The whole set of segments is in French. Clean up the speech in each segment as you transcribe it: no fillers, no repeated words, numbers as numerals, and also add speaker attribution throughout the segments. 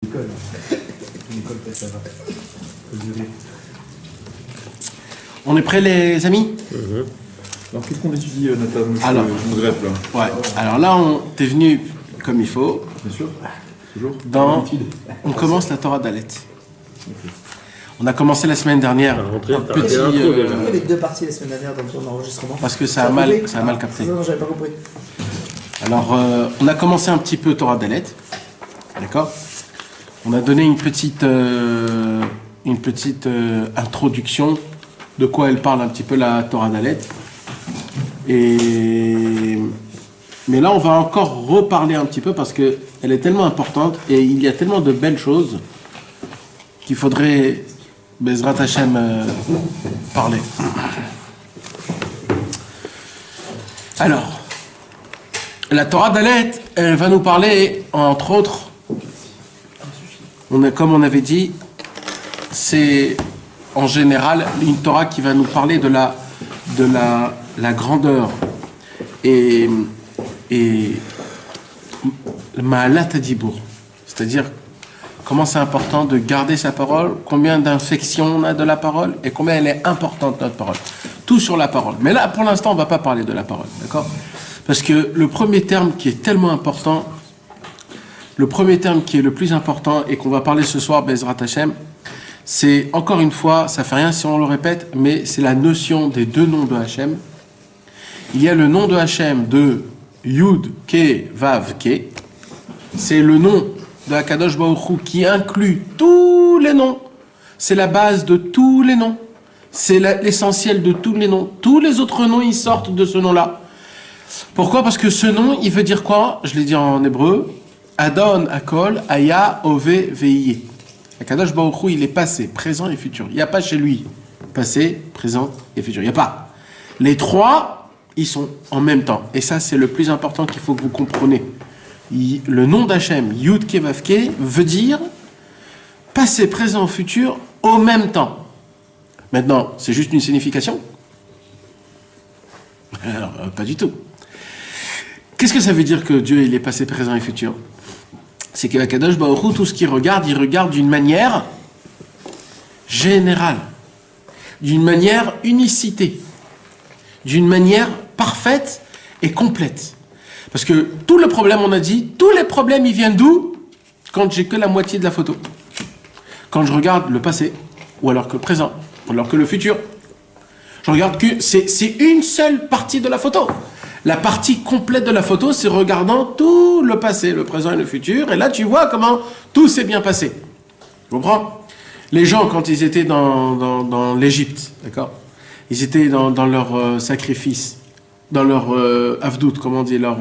Speaker 1: Nicole. Nicole, ça va.
Speaker 2: On est prêts, les amis?
Speaker 3: Alors, qu'est-ce qu'on étudie, Nathan?
Speaker 2: Alors,
Speaker 3: je me greffe, là.
Speaker 2: Ouais. Alors là, t'es venu comme il faut.
Speaker 3: Bien sûr. Toujours.
Speaker 2: On commence la Torah d'Alet. Okay. On a commencé la semaine dernière. Un petit.
Speaker 1: Il y avait deux parties la semaine dernière dans ton enregistrement.
Speaker 2: Parce que ça a mal capté.
Speaker 1: Non, j'avais pas compris.
Speaker 2: Alors, on a commencé un petit peu Torah d'Alet. D'accord? On a donné une petite introduction de quoi elle parle un petit peu la Torah d'Alet. Mais là, on va encore reparler un petit peu parce qu'elle est tellement importante et il y a tellement de belles choses qu'il faudrait, Bezrat Hashem, parler. Alors, la Torah d'Alet, elle va nous parler, entre autres, comme on avait dit, c'est en général une Torah qui va nous parler de la grandeur et le Ma'alat Hadibour, c'est-à-dire comment c'est important de garder sa parole, combien d'infections on a de la parole et combien elle est importante notre parole. Tout sur la parole. Mais là, pour l'instant, on ne va pas parler de la parole, d'accord? Parce que le premier terme qui est tellement important, le premier terme qui est le plus important et qu'on va parler ce soir, Bezrat Hashem, c'est, encore une fois, ça fait rien si on le répète, mais c'est la notion des deux noms de Hashem. Il y a le nom de Hashem de Yud, Ke, Vav, Ke. C'est le nom de Akadosh Baruch Hu qui inclut tous les noms. C'est la base de tous les noms. C'est l'essentiel de tous les noms. Tous les autres noms, ils sortent de ce nom-là. Pourquoi? Parce que ce nom, il veut dire quoi? Je l'ai dit en hébreu. Adon, Akol, Aya, Ove, Veiye. Akadosh Baruch Hu, il est passé, présent et futur. Il n'y a pas chez lui passé, présent et futur. Il n'y a pas. Les trois, ils sont en même temps. Et ça, c'est le plus important qu'il faut que vous compreniez. Le nom d'Hachem, Yud Ke Vav Ke, veut dire passé, présent, futur au même temps. Maintenant, c'est juste une signification? Alors, pas du tout. Qu'est-ce que ça veut dire que Dieu, il est passé, présent et futur? C'est qu'Akadosh Baruch Hu, tout ce qu'il regarde, il regarde d'une manière générale, d'une manière unicité, d'une manière parfaite et complète. Parce que tout le problème, on a dit, tous les problèmes, ils viennent d'où? Quand j'ai que la moitié de la photo. Quand je regarde le passé, ou alors que le présent, ou alors que le futur. Je regarde que c'est une seule partie de la photo. La partie complète de la photo, c'est regardant tout le passé, le présent et le futur. Et là, tu vois comment tout s'est bien passé. Tu comprends? Les gens, quand ils étaient dans l'Égypte, d'accord? Ils étaient dans leur sacrifice, dans leur avdout, comment on dit, leur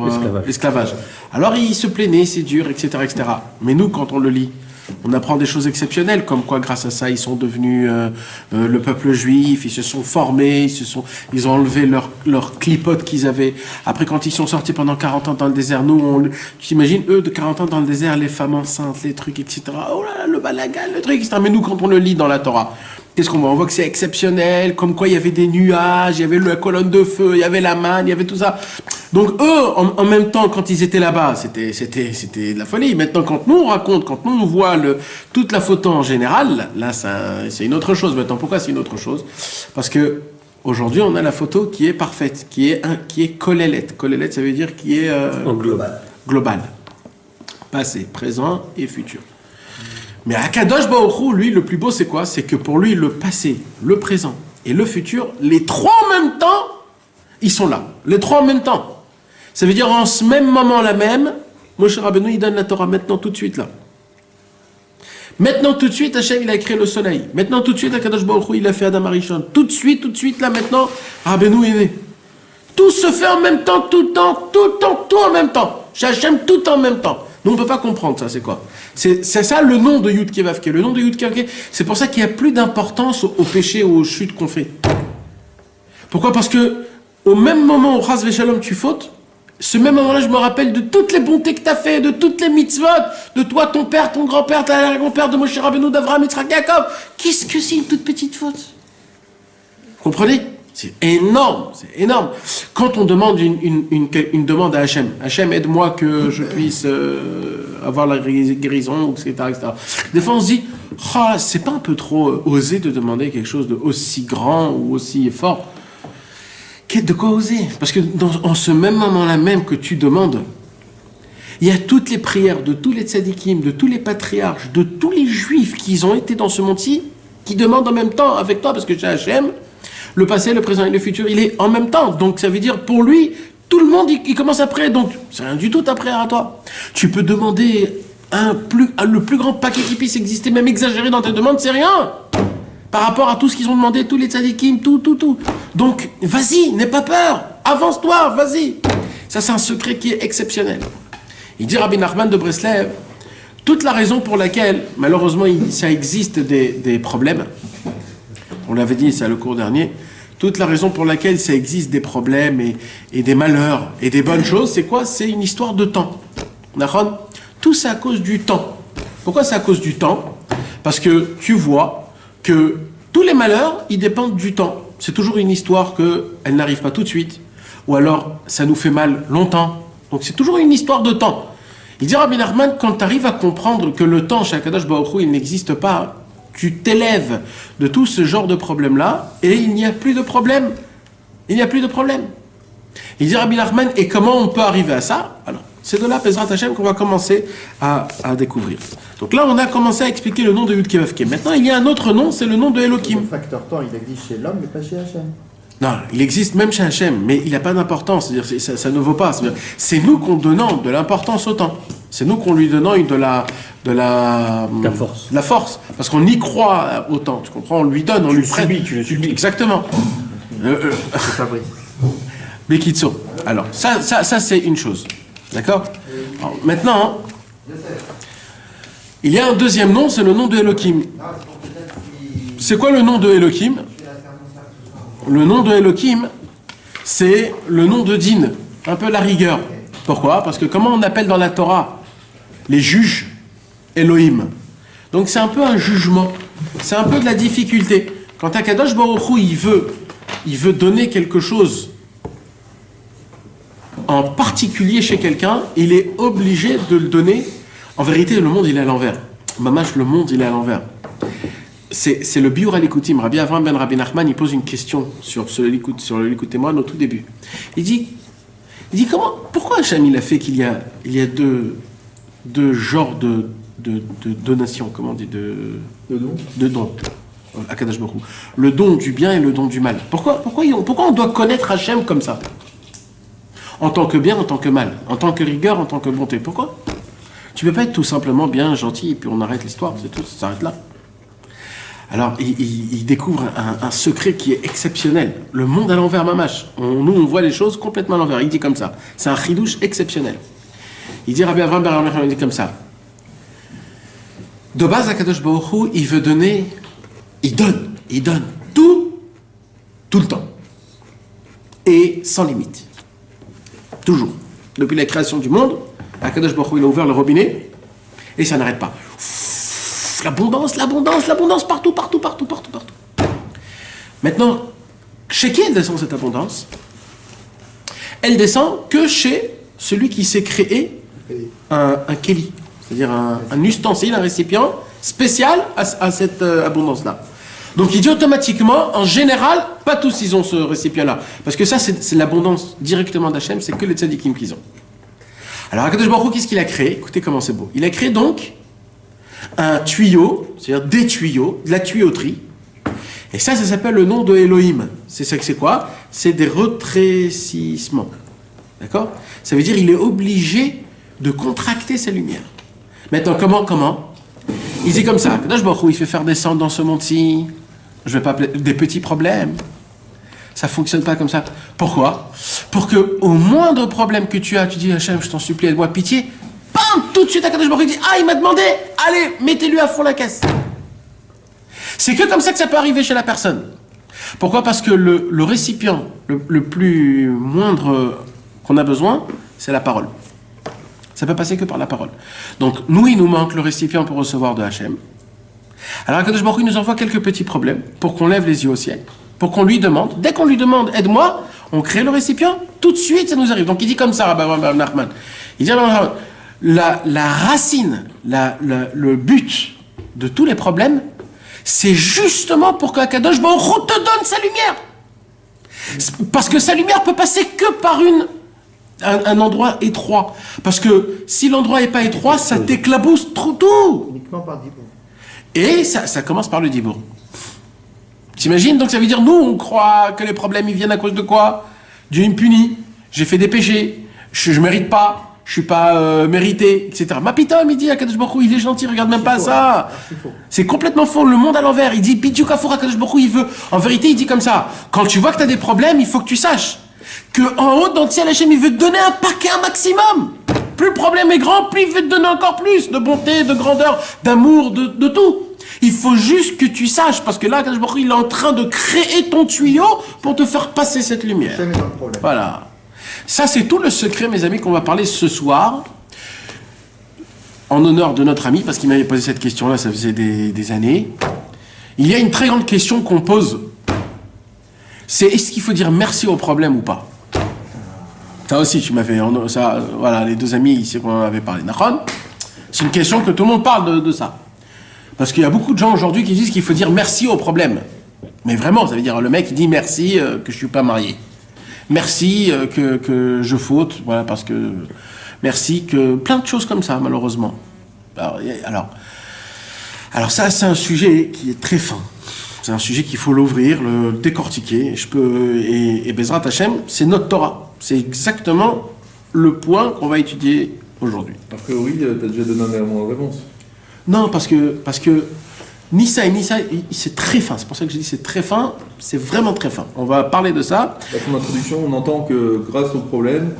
Speaker 2: esclavage. Alors, ils se plaignaient, c'est dur, etc., etc. Mais nous, quand on le lit, on apprend des choses exceptionnelles, comme quoi, grâce à ça, ils sont devenus le peuple juif, ils se sont formés, ils ont enlevé leur clipote qu'ils avaient. Après, quand ils sont sortis pendant 40 ans dans le désert, nous, tu t'imagines, eux, de 40 ans dans le désert, les femmes enceintes, les trucs, etc. Oh là là, le balagan, le truc, etc. Mais nous, quand on le lit dans la Torah, qu'est-ce qu'on voit? On voit que c'est exceptionnel, comme quoi il y avait des nuages, il y avait la colonne de feu, il y avait la manne, il y avait tout ça. Donc eux, en même temps, quand ils étaient là-bas, c'était de la folie. Maintenant, quand nous on raconte, quand nous on voit toute la photo en général, là, c'est une autre chose. Maintenant, pourquoi c'est une autre chose? Parce que aujourd'hui, on a la photo qui est parfaite, qui est kolelet. Kolelet, ça veut dire qui est global. Passé, présent et futur. Mais Akadosh Baruch Hu, lui, le plus beau, c'est quoi? C'est que pour lui, le passé, le présent et le futur, les trois en même temps, ils sont là. Les trois en même temps. Ça veut dire en ce même moment-là même, Moshe Rabbeinu, il donne la Torah maintenant, tout de suite, là. Maintenant, tout de suite, Hachem, il a créé le soleil. Maintenant, tout de suite, Akadosh Baruch Hu, il a fait Adam Arishon. Tout de suite, là, maintenant, Rabbeinu est né. Tout se fait en même temps, tout en même temps. Chez Hachem, tout en même temps. Nous, on ne peut pas comprendre ça, c'est quoi? C'est ça le nom de Yud Ke Vav Ke. Le nom de Yud Ke Vav Ke, c'est pour ça qu'il n'y a plus d'importance au péché ou aux chutes qu'on fait. Pourquoi? Parce que au même moment où Chas Veshalom tu fautes, ce même moment-là, je me rappelle de toutes les bontés que tu as fait, de toutes les mitzvot, de toi, ton père, ton grand-père, ton grand-père, de Moshe Rabbeinu, d'Avraham, Yitzhak, Yaakov. Qu'est-ce que c'est une toute petite faute? Vous comprenez? C'est énorme, c'est énorme. Quand on demande une demande à Hachem, Hachem, aide-moi que je puisse avoir la guérison, etc., etc. Des fois, on se dit, oh, c'est pas un peu trop osé de demander quelque chose de aussi grand ou aussi fort. De quoi oser? Parce que en ce même moment-là même que tu demandes, il y a toutes les prières de tous les tzadikim, de tous les patriarches, de tous les juifs qui ont été dans ce monde-ci, qui demandent en même temps avec toi, parce que chez Hachem, le passé, le présent et le futur, il est en même temps. Donc ça veut dire, pour lui, tout le monde, il commence après. Donc c'est rien du tout ta prière à toi. Tu peux demander le plus grand paquet qui puisse exister, même exagéré dans tes demandes, c'est rien. Par rapport à tout ce qu'ils ont demandé, tous les tzadikim, tout. Donc, vas-y, n'aie pas peur. Avance-toi, vas-y. Ça, c'est un secret qui est exceptionnel. Il dit Rabbi Nachman de Breslev, toute la raison pour laquelle, malheureusement, ça existe des problèmes, on l'avait dit, c'est le cours dernier, toute la raison pour laquelle ça existe des problèmes et des malheurs et des bonnes choses, c'est quoi? C'est une histoire de temps. Tout c'est à cause du temps. Pourquoi c'est à cause du temps? Parce que tu vois que tous les malheurs, ils dépendent du temps. C'est toujours une histoire qu'elle n'arrive pas tout de suite, ou alors ça nous fait mal longtemps. Donc c'est toujours une histoire de temps. Il dit Rabbi Nachman, quand tu arrives à comprendre que le temps chez Akadosh Baruch Hu, il n'existe pas, tu t'élèves de tout ce genre de problème-là, et il n'y a plus de problème. Il n'y a plus de problème. Il dit Rabbi Nachman, et comment on peut arriver à ça? Alors, c'est de là, Bezrat Hashem, qu'on va commencer à découvrir. Donc là, on a commencé à expliquer le nom de Yud Kei Vav Kei. Maintenant, il y a un autre nom, c'est le nom de Elohim.
Speaker 1: Le facteur temps, il existe chez l'homme, mais pas chez Hachem.
Speaker 2: Non, il existe même chez Hachem, mais il n'a pas d'importance. C'est-à-dire, ça ne vaut pas. C'est nous qu'on donnons de l'importance au temps. C'est nous qu'on lui donnons de la
Speaker 4: force.
Speaker 2: La force. Parce qu'on y croit au temps. Tu comprends? On lui donne, on lui prête.
Speaker 4: Tu le subis.
Speaker 2: Exactement.
Speaker 1: C'est Fabrice.
Speaker 2: Bekitso. Alors, ça c'est une chose. D'accord? Alors, maintenant, il y a un deuxième nom, c'est le nom de Elohim. C'est quoi le nom de Elohim? Le nom de Elohim, c'est le nom de Din, un peu la rigueur. Pourquoi? Parce que comment on appelle dans la Torah les juges Elohim? Donc c'est un peu un jugement, c'est un peu de la difficulté. Quand Akadosh Baruch Hu, il veut donner quelque chose en particulier chez quelqu'un, il est obligé de le donner. En vérité, le monde, il est à l'envers. Mamash, le monde, il est à l'envers. C'est le Biur al-Likutim. Rabbi Avram ben Rabbi Nachman, il pose une question sur le Likutei Moharan au tout début. Il dit pourquoi Hachem il a fait qu'il y a deux genres de donations, comment on dit, de dons à Kadosh Baruch Hu. Le don du bien et le don du mal. Pourquoi on doit connaître Hachem comme ça? En tant que bien, en tant que mal, en tant que rigueur, en tant que bonté. Pourquoi? Tu ne peux pas être tout simplement bien, gentil, et puis on arrête l'histoire, c'est tout, ça s'arrête là. Alors, il découvre un secret qui est exceptionnel. Le monde à l'envers, mamash. Nous, on voit les choses complètement à l'envers. Il dit comme ça. C'est un chidouche exceptionnel. Il dit, Rabbi Avram ben Rabbi Nachman, il dit comme ça. De base, Akadosh Baruch Hu, il veut donner, il donne tout le temps. Et sans limite. Toujours. Depuis la création du monde, Akadosh Baruch Hu, il a ouvert le robinet, et ça n'arrête pas. L'abondance, partout. Maintenant, chez qui elle descend cette abondance? Elle descend que chez celui qui s'est créé un keli, c'est-à-dire un ustensile, un récipient spécial à cette abondance-là. Donc il dit automatiquement, en général, pas tous ils ont ce récipient-là. Parce que ça, c'est l'abondance directement d'Hachem, c'est que les tzadikim qu'ils ont. Alors, Akadosh Baruch Hu, qu'est-ce qu'il a créé? Écoutez comment c'est beau. Il a créé donc un tuyau, c'est-à-dire des tuyaux, de la tuyauterie. Et ça s'appelle le nom de Elohim. C'est quoi? C'est des rétrécissements. D'accord? Ça veut dire qu'il est obligé de contracter sa lumière. Maintenant, comment? Il dit comme ça. Akadosh Baruch Hu, il fait faire descendre dans ce monde-ci, je vais pas appeler des petits problèmes. Ça fonctionne pas comme ça. Pourquoi? Pour que au moindre problème que tu as, tu dis Hachem, je t'en supplie, aide-moi, pitié. Bam! Tout de suite, Akadosh Baruch Hu dit il m'a demandé, allez, mettez-lui à fond la caisse. C'est que comme ça que ça peut arriver chez la personne. Pourquoi? Parce que le récipient le plus moindre qu'on a besoin, c'est la parole. Ça peut passer que par la parole. Donc, nous, il nous manque le récipient pour recevoir de Hachem. Alors, Akadosh Baruch Hu nous envoie quelques petits problèmes pour qu'on lève les yeux au ciel. pour qu'on lui demande. Dès qu'on lui demande, aide-moi, on crée le récipient, tout de suite, ça nous arrive. Donc il dit comme ça, Rabbi Nachman. Il dit, la racine, le but de tous les problèmes, c'est justement pour qu'Akadosh Baruch Hu te donne sa lumière. Parce que sa lumière peut passer que par un endroit étroit. Parce que si l'endroit n'est pas étroit, ça t'éclabousse trop tout.
Speaker 1: Uniquement par dibour.
Speaker 2: Et ça commence par le dibour. T'imagines? Donc ça veut dire, nous, on croit que les problèmes, ils viennent à cause de quoi? Dieu, il me punit, j'ai fait des péchés, je mérite pas. Je suis pas mérité, etc. Ma pita, il dit, Akadosh Baruch Hu, il est gentil, regarde même pas ça. C'est complètement faux, le monde à l'envers. Il dit, Bidou Kafour, Akadosh Baruch Hu, il veut. En vérité, il dit comme ça. Quand tu vois que tu as des problèmes, il faut que tu saches que en haut, dans le ciel, Hachem, il veut te donner un paquet, un maximum. Plus le problème est grand, plus il veut te donner encore plus de bonté, de grandeur, d'amour, de tout. Il faut juste que tu saches, parce que là, Akadosh Baruch Hu, il est en train de créer ton tuyau pour te faire passer cette lumière.
Speaker 1: Hachem est dans le problème.
Speaker 2: Voilà. Ça, c'est tout le secret, mes amis, qu'on va parler ce soir, en honneur de notre ami, parce qu'il m'avait posé cette question-là, ça faisait des années. Il y a une très grande question qu'on pose, c'est est-ce qu'il faut dire merci au problème ou pas? Ça aussi, tu m'as fait, ça, voilà, les deux amis ici qu'on en avait parlé. C'est une question que tout le monde parle de ça. Parce qu'il y a beaucoup de gens aujourd'hui qui disent qu'il faut dire merci au problème. Mais vraiment, ça veut dire, le mec, il dit merci que je suis pas marié. Merci que je faute, voilà, parce que... Merci que... Plein de choses comme ça, malheureusement. Alors ça, c'est un sujet qui est très fin. C'est un sujet qu'il faut l'ouvrir, le décortiquer. Et Bezrat Hashem, c'est notre Torah. C'est exactement le point qu'on va étudier aujourd'hui.
Speaker 3: A priori, tu as déjà donné un réponse.
Speaker 2: Non, parce que ni ça, c'est très fin. C'est pour ça que j'ai dit c'est très fin. C'est vraiment très fin. On va parler de ça.
Speaker 3: Dans ton introduction, on entend que grâce au problème,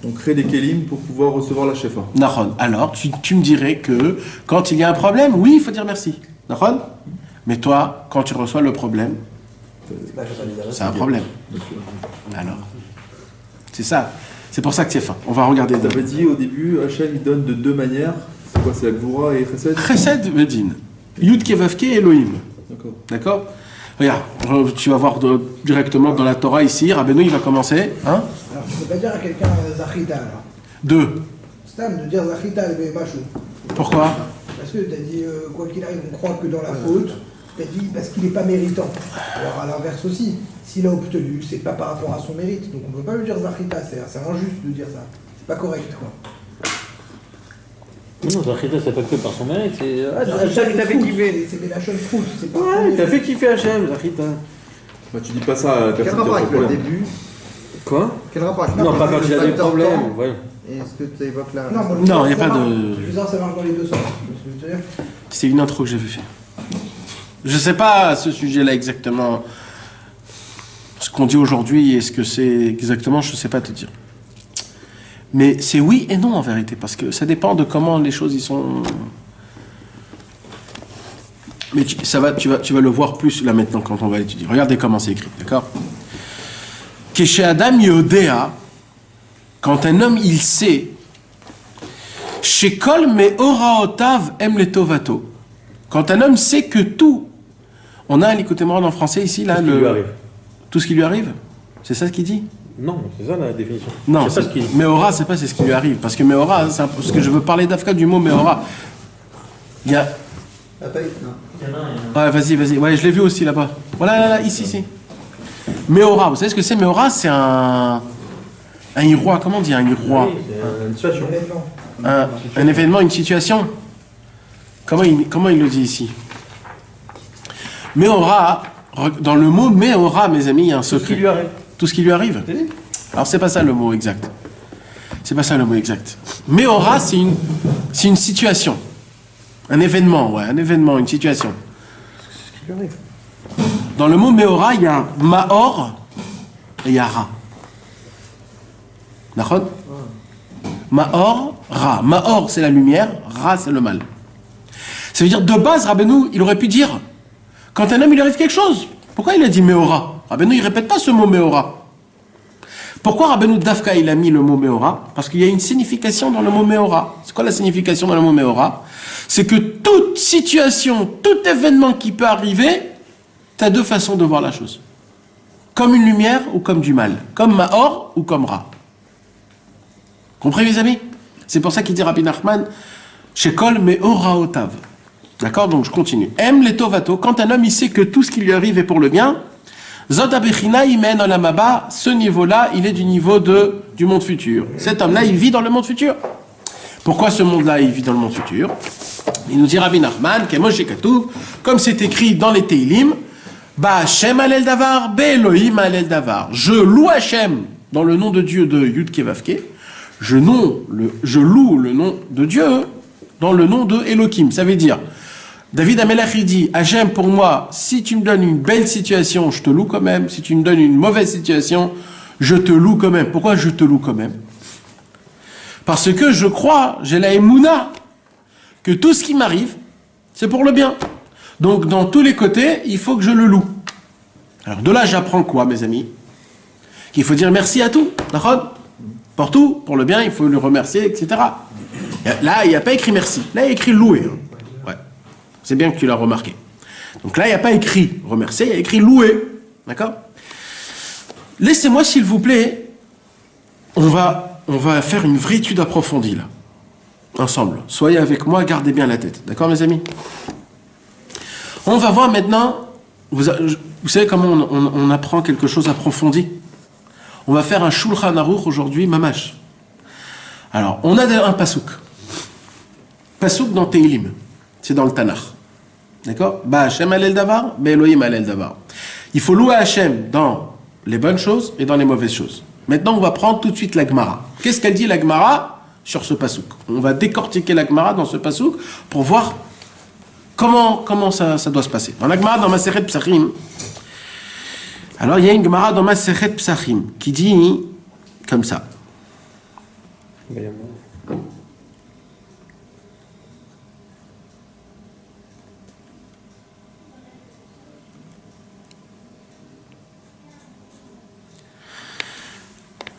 Speaker 3: on crée des kélim pour pouvoir recevoir la shefa.
Speaker 2: Nahon. Alors, tu me dirais que quand il y a un problème, oui, il faut dire merci. Nahon. Mais toi, quand tu reçois le problème, c'est un problème. Alors, c'est ça. C'est pour ça que c'est fin. On va regarder.
Speaker 3: Tu avais dit au début, Hachem il donne de deux manières. C'est quoi? C'est la Gvura et Chesed?
Speaker 2: Chesed Vedin. Yud Kevavke Elohim.
Speaker 3: D'accord.
Speaker 2: D'accord? Regarde, tu vas voir directement dans la Torah ici. Rabbeinu, il va commencer. Hein?
Speaker 5: Alors, tu peux pas dire à quelqu'un Zachita alors.
Speaker 2: Deux.
Speaker 5: Stam de dire Zachita le Machou.
Speaker 2: Pourquoi?
Speaker 5: Parce que tu as dit, quoi qu'il arrive, on croit que dans la faute, tu as dit parce qu'il n'est pas méritant. Alors à l'inverse aussi, s'il a obtenu, c'est pas par rapport à son mérite. Donc on ne peut pas lui dire Zachita, c'est injuste de dire ça. C'est pas correct quoi.
Speaker 4: Non, Zachita, c'est pas que par son mérite, c'est...
Speaker 5: Zachita, il t'a fait kiffer. C'est des lachons fruit, c'est pas...
Speaker 4: Ouais, il t'a fait kiffer Hachem, Zachita.
Speaker 3: Bah, tu dis pas ça à la
Speaker 1: Quel
Speaker 3: personne qui
Speaker 1: rapport
Speaker 3: a
Speaker 1: avec
Speaker 3: le
Speaker 1: le
Speaker 3: problème.
Speaker 1: début?
Speaker 4: Quoi?
Speaker 1: Quel rapport avec
Speaker 4: Non, pas quand il a des problèmes,
Speaker 1: temps
Speaker 4: ouais.
Speaker 1: Et ce que tu évoques là?
Speaker 5: Non,
Speaker 2: Non, il n'y a pas de...
Speaker 5: Je veux dire, ça marche dans les deux sens. Je veux dire.
Speaker 2: C'est une intro que j'avais fait. Je sais pas à ce sujet-là exactement ce qu'on dit aujourd'hui et ce que c'est exactement, je sais pas te dire. Mais c'est oui et non en vérité, parce que ça dépend de comment les choses y sont. Mais tu vas le voir plus là maintenant quand on va l'étudier. Regardez comment c'est écrit, d'accord? Keshe Adam Yodea, quand un homme il sait, Shekol Meoraotav Em Letovato, quand un homme sait que tout, on a un Likutei en français ici, là,
Speaker 4: Tout ce qui lui arrive.
Speaker 2: Tout ce qui lui arrive? C'est ça ce qu'il dit?
Speaker 4: Non, c'est ça la définition.
Speaker 2: Non,
Speaker 4: c'est pas ce qu'il dit.
Speaker 2: Meora, c'est pas c'est ce qui lui arrive. Parce que Meora, c'est parce que je veux parler d'Afka du mot Meora. Il y a. Ouais, vas-y. Ouais, je l'ai vu aussi là-bas. Voilà, là, ici. Meora, vous savez ce que c'est? Meora, c'est un irois. Comment on dit un irois?
Speaker 3: Une situation.
Speaker 2: Un événement, une situation. Comment il le dit ici? Meora, dans le mot Meora, mes amis, il y a un secret.
Speaker 4: Tout ce qui lui arrive.
Speaker 2: Tout ce qui lui arrive. Alors c'est pas ça le mot exact. C'est pas ça le mot exact. Meora, c'est une situation. Un événement, ouais, un événement, une situation.
Speaker 4: Ce qui lui arrive.
Speaker 2: Dans le mot Meora, il y a Maor et il y a Ra. D'accord? Maor, Ra. Maor, c'est la lumière, Ra, c'est le mal. Ça veut dire, de base, Rabbeinu, il aurait pu dire, quand un homme, il arrive quelque chose, pourquoi il a dit Meora? Rabbeinu, il répète pas ce mot Meora. Pourquoi Rabbeinu Dafka, il a mis le mot Meora? Parce qu'il y a une signification dans le mot Meora. C'est quoi la signification dans le mot Meora? C'est que toute situation, tout événement qui peut arriver, tu as deux façons de voir la chose. comme une lumière ou comme du mal, comme Mahor ou comme Ra. Comprenez mes amis? C'est pour ça qu'il dit Rabbi Nachman, Shekol Me'or Raotav. D'accord? Donc je continue. Aime les tovato. Quand un homme il sait que tout ce qui lui arrive est pour le bien, Zod Abechina Imen Olamaba, ce niveau-là, il est du niveau du monde futur. Cet homme-là, il vit dans le monde futur. Pourquoi ce monde-là, il vit dans le monde futur? Il nous dit Rabbi Nachman, Kemosh Katuv, comme c'est écrit dans les Teilim, Ba Hashem Alel Davar, Be Elohim Alel Davar. Je loue Hashem dans le nom de Dieu de Yud Kevavke. Je loue le nom de Dieu dans le nom de Elohim. Ça veut dire, David Amelach il dit, Hashem pour moi, si tu me donnes une belle situation, je te loue quand même. Si tu me donnes une mauvaise situation, je te loue quand même. Pourquoi je te loue quand même? Parce que je crois, j'ai la émouna, que tout ce qui m'arrive, c'est pour le bien. Donc, dans tous les côtés, il faut que je le loue. Alors, de là, j'apprends quoi, mes amis? Qu'il faut dire merci à tout, d'accord? Pour tout, pour le bien, il faut le remercier, etc. Là, il n'y a pas écrit merci. Là, il y a écrit louer. Ouais. C'est bien que tu l'as remarqué. Donc là, il n'y a pas écrit remercier, il y a écrit louer. D'accord? Laissez-moi, s'il vous plaît, on va faire une vraie étude approfondie, là. Ensemble. Soyez avec moi, gardez bien la tête. D'accord, mes amis? On va voir maintenant, vous savez comment on apprend quelque chose approfondi? On va faire un Shulchan Aruch aujourd'hui, mamash. Alors, on a un pasouk. Pasouk dans Teilim. C'est dans le Tanakh. D'accord? Ba Hashem alel davar, be Elohim alel davar. Il faut louer Hashem dans les bonnes choses et dans les mauvaises choses. Maintenant, on va prendre tout de suite la Gemara. Qu'est-ce qu'elle dit, la Gemara, sur ce pasouk? On va décortiquer la Gemara dans ce pasouk pour voir comment ça doit se passer. Dans la Gemara, dans Masechet Psachim, alors il y a une Gemara dans Masechet Psachim qui dit comme ça.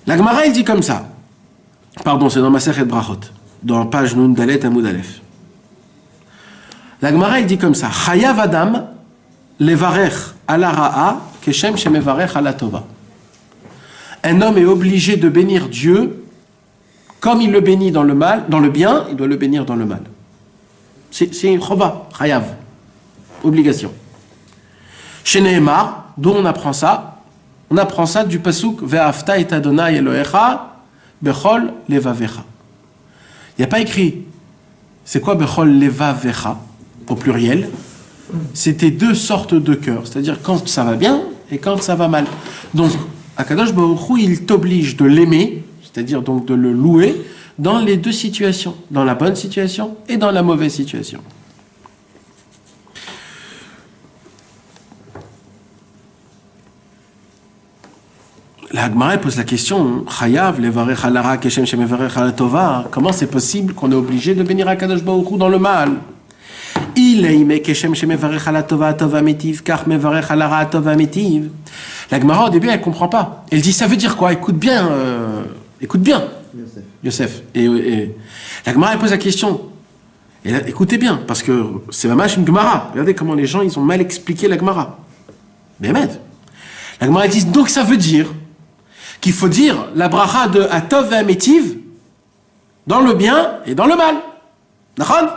Speaker 2: La Gemara, il dit comme ça. Pardon, c'est dans Masechet Brachot, dans page Nun Dalet Amud Aleph. La Gemara, il dit comme ça. Chayav Adam levarech ala ra'a keshem shemevarech ala tova. Un homme est obligé de bénir Dieu comme il le bénit dans le mal, dans le bien, il doit le bénir dans le mal. C'est une chova, chayav, obligation. Chez Nehemar, d'où on apprend ça? On apprend ça du pasuk Ve'afta et Adonai Elohecha bechol levavecha. Il n'y a pas écrit. C'est quoi bechol levavecha au pluriel? C'était deux sortes de cœurs, c'est-à-dire quand ça va bien et quand ça va mal. Donc, Akadosh Baruch Hu, il t'oblige de l'aimer, c'est-à-dire donc de le louer, dans les deux situations, dans la bonne situation et dans la mauvaise situation. La Gemara pose la question, Chayav, levarech alara keshem shemevarech ala tova, comment c'est possible qu'on est obligé de bénir Akadosh Baruch Hu dans le mal? Il aime keshem shemevarech ala tova tova metiv, car mevarech alara tova metiv. La Gemara au début elle comprend pas. Elle dit ça veut dire quoi? Écoute bien, Yosef. Et la Gemara elle pose la question. Et là, écoutez bien, parce que c'est vraiment une Gemara. Regardez comment les gens ils ont mal expliqué la Gemara. Bémed. La Gemara dit donc ça veut dire qu'il faut dire la bracha de Atov et Ametiv dans le bien et dans le mal. D'accord?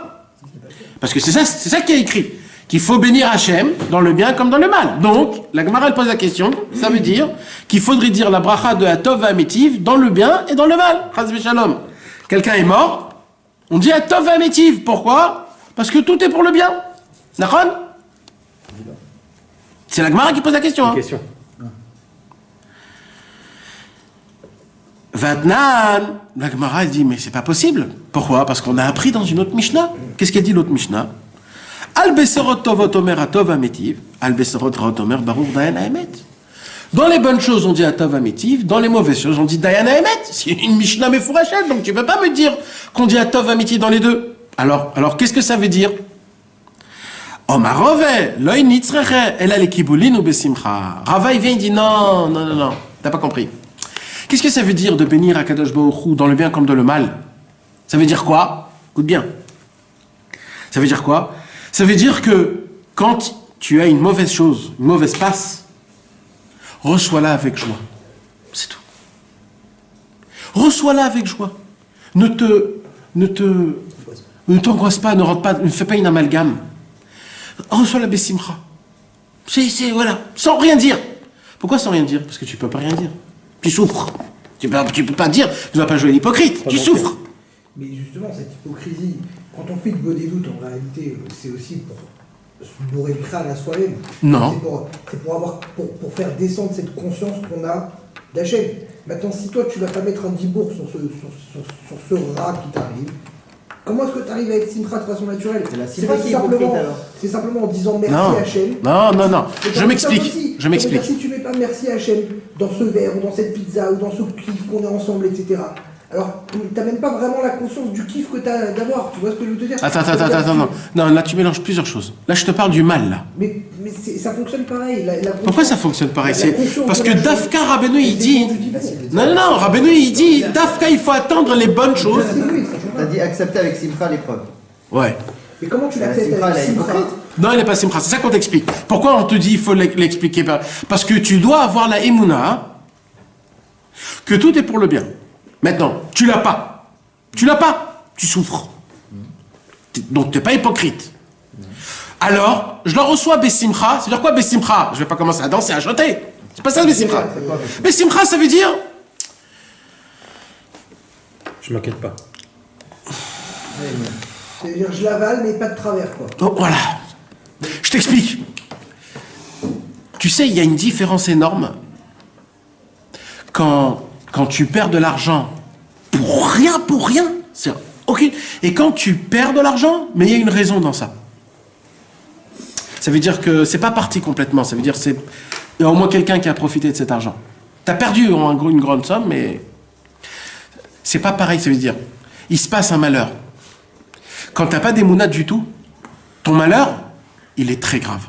Speaker 2: Parce que c'est ça qui est écrit. Qu'il faut bénir Hachem dans le bien comme dans le mal. Donc, la Gemara elle pose la question, ça veut dire qu'il faudrait dire la bracha de Atov et Ametiv dans le bien et dans le mal. Chas v'shalom. Quelqu'un est mort, on dit Atov et Ametiv. Pourquoi? Parce que tout est pour le bien. D'accord? C'est la Gemara qui pose la question. Hein.
Speaker 4: Question.
Speaker 2: Vatnan, la Gemara dit mais c'est pas possible. Pourquoi? Parce qu'on a appris dans une autre Mishnah. Qu'est-ce qu'elle dit l'autre Mishnah? Al besorot tovot omer atov ametiv, al besorot rot omer baruch dayan haemet. Dans les bonnes choses on dit atov ametiv, dans les mauvaises choses on dit dayan haemet. C'est une Mishnah mefourachet, donc tu peux pas me dire qu'on dit atov ametiv dans les deux. Alors qu'est-ce que ça veut dire? Omarove loy nitzreche ela lekibulin ou besimcha. Rava il vient il dit non, t'as pas compris. Qu'est-ce que ça veut dire de bénir Akadosh Baruch Hu dans le bien comme dans le mal? Ça veut dire quoi? Écoute bien. Ça veut dire quoi? Ça veut dire que quand tu as une mauvaise chose, une mauvaise passe, reçois-la avec joie. C'est tout. Reçois-la avec joie. Ne t'angoisse pas, ne fais pas une amalgame. Reçois-la bessimcha. Voilà, sans rien dire. Pourquoi sans rien dire? Parce que tu peux pas rien dire. Tu souffres. Tu peux pas dire, tu ne vas pas jouer l'hypocrite, tu souffres.
Speaker 5: Mais justement, cette hypocrisie, quand on fait de beau des doutes, en réalité, c'est aussi pour se bourrer le crâne à soi-même.
Speaker 2: Non.
Speaker 5: C'est pour faire descendre cette conscience qu'on a d'Hachem. Maintenant, si toi, tu vas pas mettre un dibourg sur ce rat qui t'arrive, comment est-ce que tu arrives à être simcha de façon naturelle?
Speaker 1: C'est pas qui est hypocrite, alors.
Speaker 5: C'est simplement en disant merci
Speaker 2: Non.
Speaker 5: Hachem.
Speaker 2: Non. Je m'explique.
Speaker 5: Si tu mets pas merci Hachem dans ce verre, ou dans cette pizza, ou dans ce kiff qu'on est ensemble, etc., alors t'as même pas vraiment la conscience du kiff que t'as d'avoir. Tu vois ce que je veux te dire?
Speaker 2: Attends, non, là tu mélanges plusieurs choses. Là je te parle du mal, là.
Speaker 5: Mais ça fonctionne pareil.
Speaker 2: Pourquoi ça fonctionne pareil?
Speaker 5: La conscience
Speaker 2: Parce
Speaker 5: de
Speaker 2: que
Speaker 5: la chose,
Speaker 2: Dafka Rabbeinu il dit...
Speaker 5: c'est
Speaker 2: Non, Rabbeinu il dit, Dafka il faut attendre les bonnes choses.
Speaker 1: T'as dit accepter avec Simcha l'épreuve.
Speaker 2: Ouais.
Speaker 5: Mais comment tu l'acceptes
Speaker 1: Simcha,
Speaker 5: avec
Speaker 1: elle est
Speaker 5: Simcha?
Speaker 1: hypocrite.
Speaker 2: Non, il n'est pas simcha, c'est ça qu'on t'explique. Pourquoi on te dit il faut l'expliquer? Parce que tu dois avoir la émouna, que tout est pour le bien. Maintenant, tu l'as pas. Tu souffres. Donc tu n'es pas hypocrite. Alors, je la reçois Bessimcha. C'est-à-dire quoi Bessimcha? Je vais pas commencer à danser, à chanter. C'est pas ça Bessimcha. Bessimcha, ça veut dire...
Speaker 4: Je m'inquiète pas.
Speaker 5: C'est-à-dire je l'avale mais pas de travers quoi.
Speaker 2: Oh, voilà. Je t'explique. Tu sais, il y a une différence énorme quand tu perds de l'argent pour rien, c'est aucune. Et quand tu perds de l'argent, mais il y a une raison dans ça. Ça veut dire que c'est pas parti complètement. Ça veut dire il y a au moins quelqu'un qui a profité de cet argent. Tu as perdu une grande somme, mais c'est pas pareil. Ça veut dire, il se passe un malheur. Quand tu n'as pas d'émouna du tout, ton malheur, il est très grave.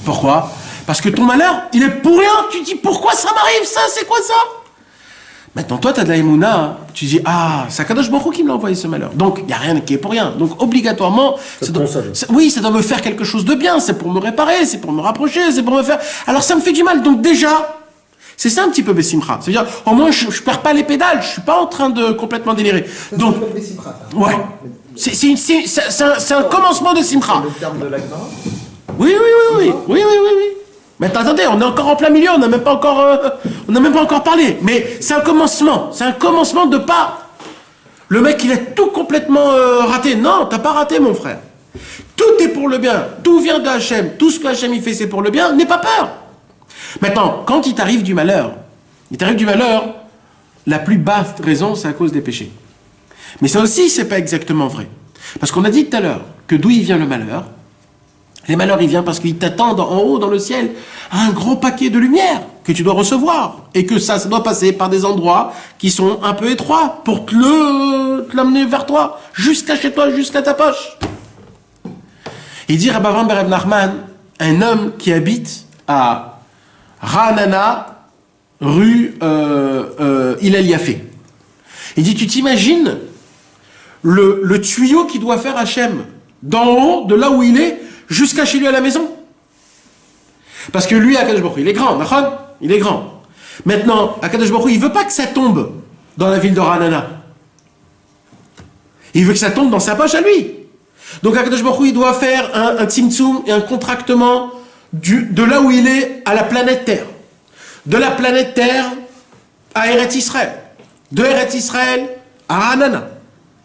Speaker 2: Pourquoi? Parce que ton malheur, il est pour rien. Tu dis, pourquoi ça m'arrive ça? C'est quoi ça? Maintenant, toi, tu as de la émouna, tu dis, ah, c'est Akadosh Baruch Hu qui me l'a envoyé ce malheur. Donc, il n'y a rien qui est pour rien. Donc, obligatoirement, ça doit me faire quelque chose de bien. C'est pour me réparer, c'est pour me rapprocher, c'est pour me faire... Alors, ça me fait du mal. Donc, déjà, c'est ça un petit peu Bessimcha. C'est-à-dire, au moins, je ne perds pas les pédales. Je ne suis pas en train de complètement délirer. Donc, ouais. C'est un commencement de Simcha.
Speaker 1: Le terme de l'Agmara.
Speaker 2: Oui. Mais attendez, on est encore en plein milieu, on n'a même pas encore parlé. Mais c'est un commencement. C'est un commencement de pas. Le mec, il a tout complètement raté. Non, t'as pas raté, mon frère. Tout est pour le bien. Tout vient de Hachem. Tout ce que Hachem il fait, c'est pour le bien. N'aie pas peur. Maintenant, quand il t'arrive du malheur, la plus basse raison, c'est à cause des péchés. Mais ça aussi, c'est pas exactement vrai. Parce qu'on a dit tout à l'heure que d'où il vient le malheur? Les malheurs, ils viennent parce qu'ils t'attendent en haut dans le ciel un gros paquet de lumière que tu dois recevoir. Et que ça doit passer par des endroits qui sont un peu étroits pour te l'amener vers toi, jusqu'à chez toi, jusqu'à ta poche. Il dit Rabbi Avraham Ber Nachman, un homme qui habite à Ra'anana, rue Hillel Yafé. Il dit, tu t'imagines le tuyau qu'il doit faire Hachem d'en haut, de là où il est, jusqu'à chez lui à la maison? Parce que lui, Akadosh Baruch Hu, il est grand, il est grand. Maintenant, Akadosh Baruch Hu, il veut pas que ça tombe dans la ville de Ra'anana. Il veut que ça tombe dans sa poche à lui. Donc Akadosh Baruch Hu, il doit faire un tzimtzum et un contractement de là où il est à la planète Terre. De la planète Terre à Eretz Israël. De Eretz Israël à Ra'anana.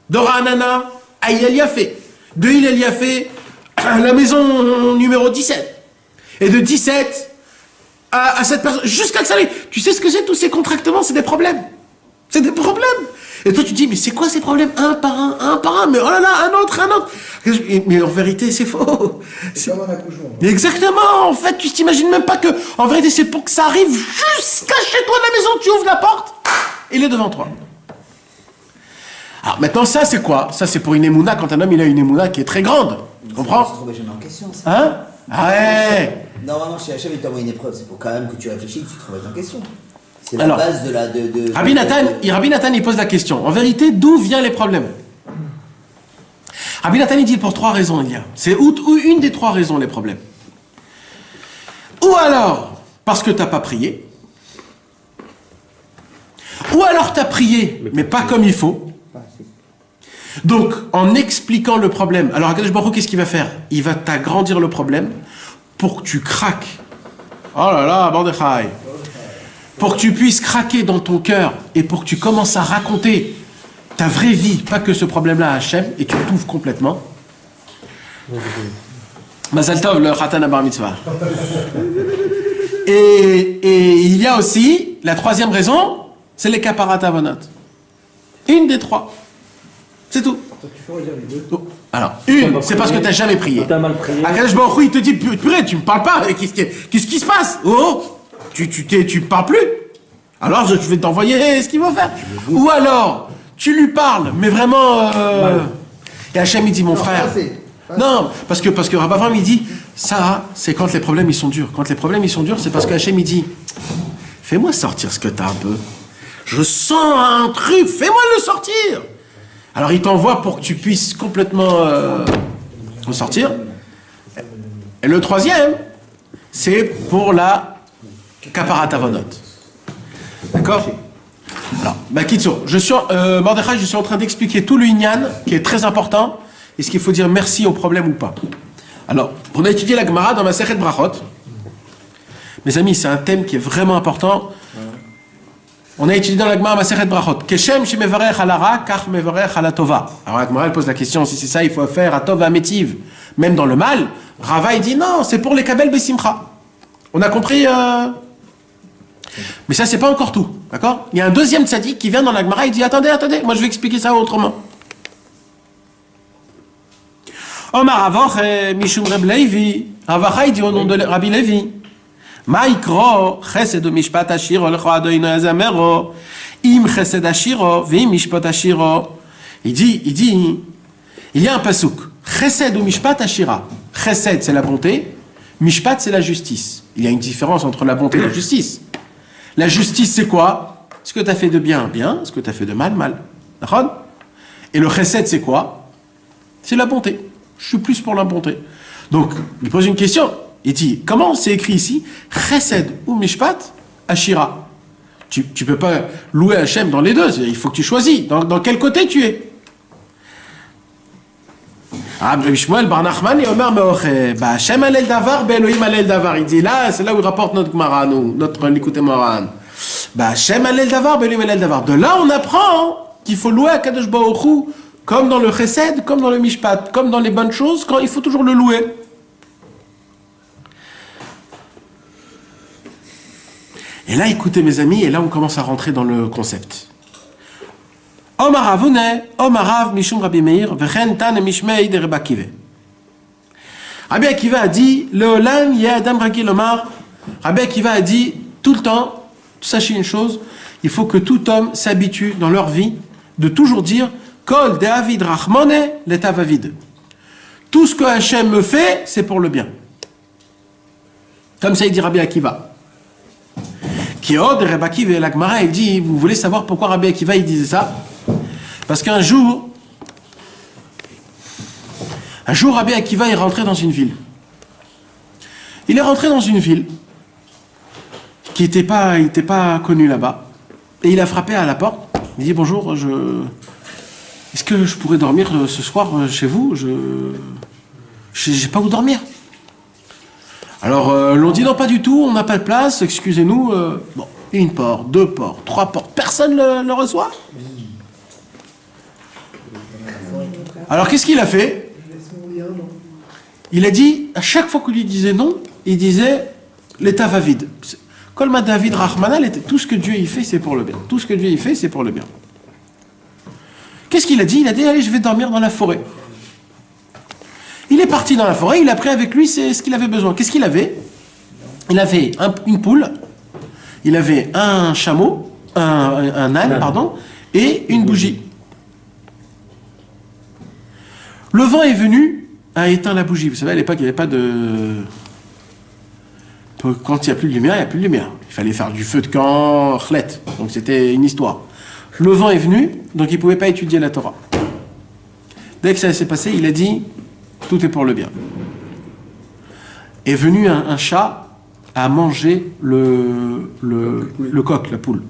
Speaker 2: De Ra'anana à Hillel Yafé. De Hillel Yafé à la maison numéro 17. Et de 17 à cette personne, jusqu'à que ça aille. Tu sais ce que c'est, tous ces contractements? C'est des problèmes. C'est des problèmes. Et toi, tu dis, mais c'est quoi ces problèmes? Un par un, mais oh là là, un autre. Mais en vérité, c'est faux.
Speaker 5: C'est comme un accouchement.
Speaker 2: Exactement. En fait, tu t'imagines même pas que, en vérité, c'est pour que ça arrive jusqu'à chez toi de la maison, tu ouvres la porte, il est devant toi. Alors maintenant, ça, c'est quoi? Ça, c'est pour une émouna, quand un homme, il a une émouna qui est très grande. Tu comprends?
Speaker 6: C'est trop jamais en question, ça.
Speaker 2: Hein? Ah ouais.
Speaker 6: Normalement, chez Hachem, il t'envoie une épreuve. C'est pour quand même que tu réfléchis, que tu te remettes en question. C'est la
Speaker 2: Alors,
Speaker 6: base de la...
Speaker 2: Rabbi Nathan, il pose la question. En vérité, d'où viennent les problèmes? Rabbi Nathan, il dit pour 3 raisons il y a. C'est une des 3 raisons les problèmes. Ou alors, parce que tu n'as pas prié. Ou alors tu as prié, mais pas comme il faut. Donc, en expliquant le problème, alors Akadosh Baruch Hu, qu'est-ce qu'il va faire? Il va t'agrandir le problème pour que tu craques. Oh là là, Mordechai. Pour que tu puisses craquer dans ton cœur et pour que tu commences à raconter ta vraie vie, pas que ce problème-là à Hachem, et tu t'ouvres complètement. Mazal Tov, le Khatan Bar Mitzvah. Et il y a aussi, la troisième raison, c'est les kaparat avonot. Une des trois. C'est tout. Alors, une, c'est parce que tu n'as jamais prié.
Speaker 4: T'as mal prié.
Speaker 2: Akadosh Baruch Hu, il te dit, purée, tu me parles pas, qu'est-ce qui se passe? Oh, tu parles plus. Alors, je vais t'envoyer ce qu'il va faire. Ou alors, tu lui parles, mais vraiment... Et Hachem, il dit, mon frère... Non, parce que Rabbi Avraham, il dit, ça, c'est quand les problèmes, ils sont durs. Quand les problèmes, ils sont durs, c'est parce que Hachem, il dit, fais-moi sortir ce que tu as un peu. Je sens un truc, fais-moi le sortir. Alors, il t'envoie pour que tu puisses complètement le sortir. Et le troisième, c'est pour la kaparat avonot. D'accord? Alors, Kitsour, Mordechai, je suis en train d'expliquer tout le Inyan, qui est très important. Est-ce qu'il faut dire merci au problème ou pas? Alors, on a étudié la Gemara dans ma Masechet Brachot. Mes amis, c'est un thème qui est vraiment important. On a étudié dans la Gemara Masechet Brachot. Keshem shemevarech ala ra, kach mevarech ala tova. Alors la Gemara, elle pose la question, si c'est ça, il faut faire atov ametiv. Même dans le mal, Rava, il dit non, c'est pour les kabel besimcha. On a compris Mais ça, c'est pas encore tout. D'accord? Il y a un deuxième tzaddik qui vient dans la Gemara, il dit attendez, moi je vais expliquer ça autrement. Omar Avoch Mishum Reb Levi, Avacha, il dit au nom de Rabbi Levi, Maikro Chesed u Mishpat Ashiro Lecho Adoino Yazamero, Im Chesed Ashiro Vim Mishpat Ashiro. Il dit, il y a un pasuk, Chesed u Mishpat Ashira. Chesed, c'est la bonté, Mishpat, c'est la justice. Il y a une différence entre la bonté et la justice. La justice, c'est quoi? Ce que tu as fait de bien, bien. Ce que tu as fait de mal, mal. D'accord? Et le chesed, c'est quoi? C'est la bonté. Je suis plus pour la bonté. Donc, il pose une question. Il dit, comment c'est écrit ici? Chesed ou mishpat, ashira. Tu peux pas louer Hachem dans les deux. Il faut que tu choisis. Dans quel côté tu es? Shmuel Bar Nachman, il Omer Meoche, Hachem alel davar, Elohim alel davar. Il dit là, c'est là où il rapporte notre Gemara, notre Likutei Moharan. Hachem alel davar, Elohim alel davar. De là, on apprend qu'il faut louer Akadosh Baruch Hu, comme dans le chesed, comme dans le mishpat, comme dans les bonnes choses, quand il faut toujours le louer. Et là, écoutez mes amis, et là on commence à rentrer dans le concept. Omar Avune, Omar Av, Mishum Rabbi Meir, Vechen Tan Mishmei de Rabbi Akiva. Rabbi Akiva a dit, Leolam Yeh Adam Ragil Omar. Rabbi Akiva a dit, tout le temps, sachez une chose, il faut que tout homme s'habitue dans leur vie de toujours dire, Kol de Avid Rachmone, l'Etav Avid. Tout ce que Hachem me fait, c'est pour le bien. Comme ça, il dit Rabbi Akiva. Kiod, Rabbi Akiva, et la Gemara, il dit, vous voulez savoir pourquoi Rabbi Akiva, il disait ça? Parce qu'un jour, Rabbi Akiva est rentré dans une ville. Il est rentré dans une ville qui n'était pas connue là-bas. Et il a frappé à la porte. Il dit, bonjour, est-ce que je pourrais dormir ce soir chez vous? Je n'ai pas où dormir. Alors, l'on dit non, pas du tout, on n'a pas de place, excusez-nous. Bon, une porte, deux portes, trois portes, personne ne le reçoit. Alors, qu'est-ce qu'il a fait? Il a dit, à chaque fois qu'on lui disait non, il disait, l'état va vide. Kolma David Rahmanal, tout ce que Dieu y fait, c'est pour le bien. Tout ce que Dieu y fait, c'est pour le bien. Qu'est-ce qu'il a dit? Il a dit, allez, je vais dormir dans la forêt. Il est parti dans la forêt, il a pris avec lui ce qu'il avait besoin. Qu'est-ce qu'il avait? Il avait une poule, il avait un chameau, un âne, pardon, et une bougie. Le vent est venu, a éteint la bougie. Vous savez, à l'époque, il n'y avait pas de... Quand il n'y a plus de lumière, il n'y a plus de lumière. Il fallait faire du feu de camp, chlet. Donc c'était une histoire. Le vent est venu, donc il ne pouvait pas étudier la Torah. Dès que ça s'est passé, il a dit, tout est pour le bien. Est venu un chat à manger le coq, la poule.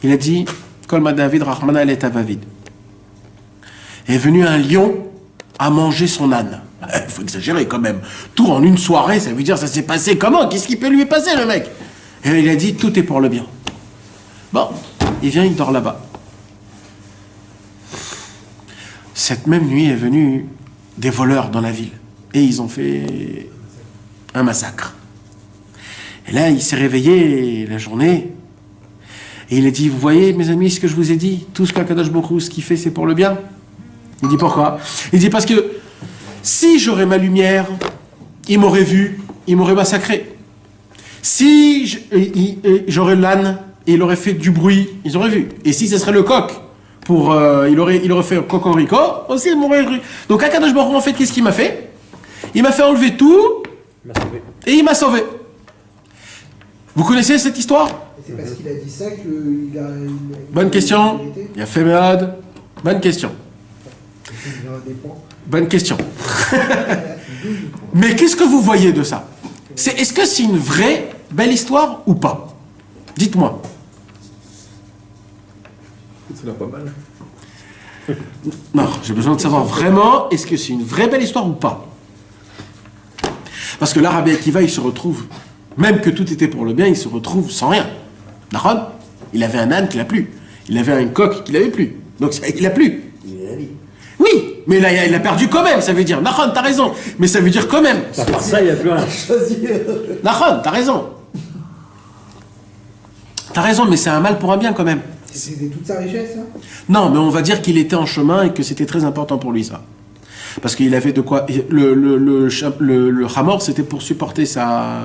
Speaker 2: Il a dit, Kolma David, Rahmana el Vavid. Est venu un lion à manger son âne. Il faut exagérer quand même. Tout en une soirée, ça veut dire ça s'est passé comment? Qu'est-ce qui peut lui passer, le mec? Et il a dit, tout est pour le bien. Bon, il vient, il dort là-bas. Cette même nuit est venu des voleurs dans la ville. Et ils ont fait un massacre. Et là, il s'est réveillé la journée. Et il a dit, vous voyez, mes amis, ce que je vous ai dit, tout ce qu'Akadosh Baruch Hu, ce qu'il fait, c'est pour le bien. Il dit, pourquoi? Il dit, parce que si j'aurais ma lumière, il m'aurait vu, il m'aurait massacré. Si j'aurais l'âne, et il aurait fait du bruit, ils auraient vu. Et si ce serait le coq, il aurait fait cocorico, aussi il m'aurait vu. Donc Akadosh Baruch Hu, en fait, qu'est-ce qu'il m'a fait? Il m'a fait enlever tout, et il m'a sauvé. Vous connaissez cette histoire?
Speaker 5: C'est parce qu'il a dit ça qu'il a...
Speaker 2: Bonne question. Il a fait malade. Bonne question. Bonne question. Mais qu'est-ce que vous voyez de ça? Est-ce que c'est une vraie belle histoire ou pas? Dites-moi.
Speaker 3: Ça n'a pas mal.
Speaker 2: Non, j'ai besoin de savoir vraiment, est-ce que c'est une vraie belle histoire ou pas? Parce que là, Rabbi Akiva, il se retrouve, même que tout était pour le bien, il se retrouve sans rien. D'accord? Il avait un âne qu'il n'a plus. Il avait un coq qu'il n'avait plus. Donc il n'a plus.
Speaker 6: Il est la vie.
Speaker 2: Oui, mais là, il a perdu quand même, ça veut dire. Nahon, t'as raison. Mais ça veut dire quand même.
Speaker 4: À part ça, il n'y a plus rien.
Speaker 2: Nahon, t'as raison. T'as raison, mais c'est un mal pour un bien quand même.
Speaker 5: C'était toute sa richesse, ça?
Speaker 2: Non, mais on va dire qu'il était en chemin et que c'était très important pour lui, ça. Parce qu'il avait de quoi... Le hamor, c'était pour supporter sa...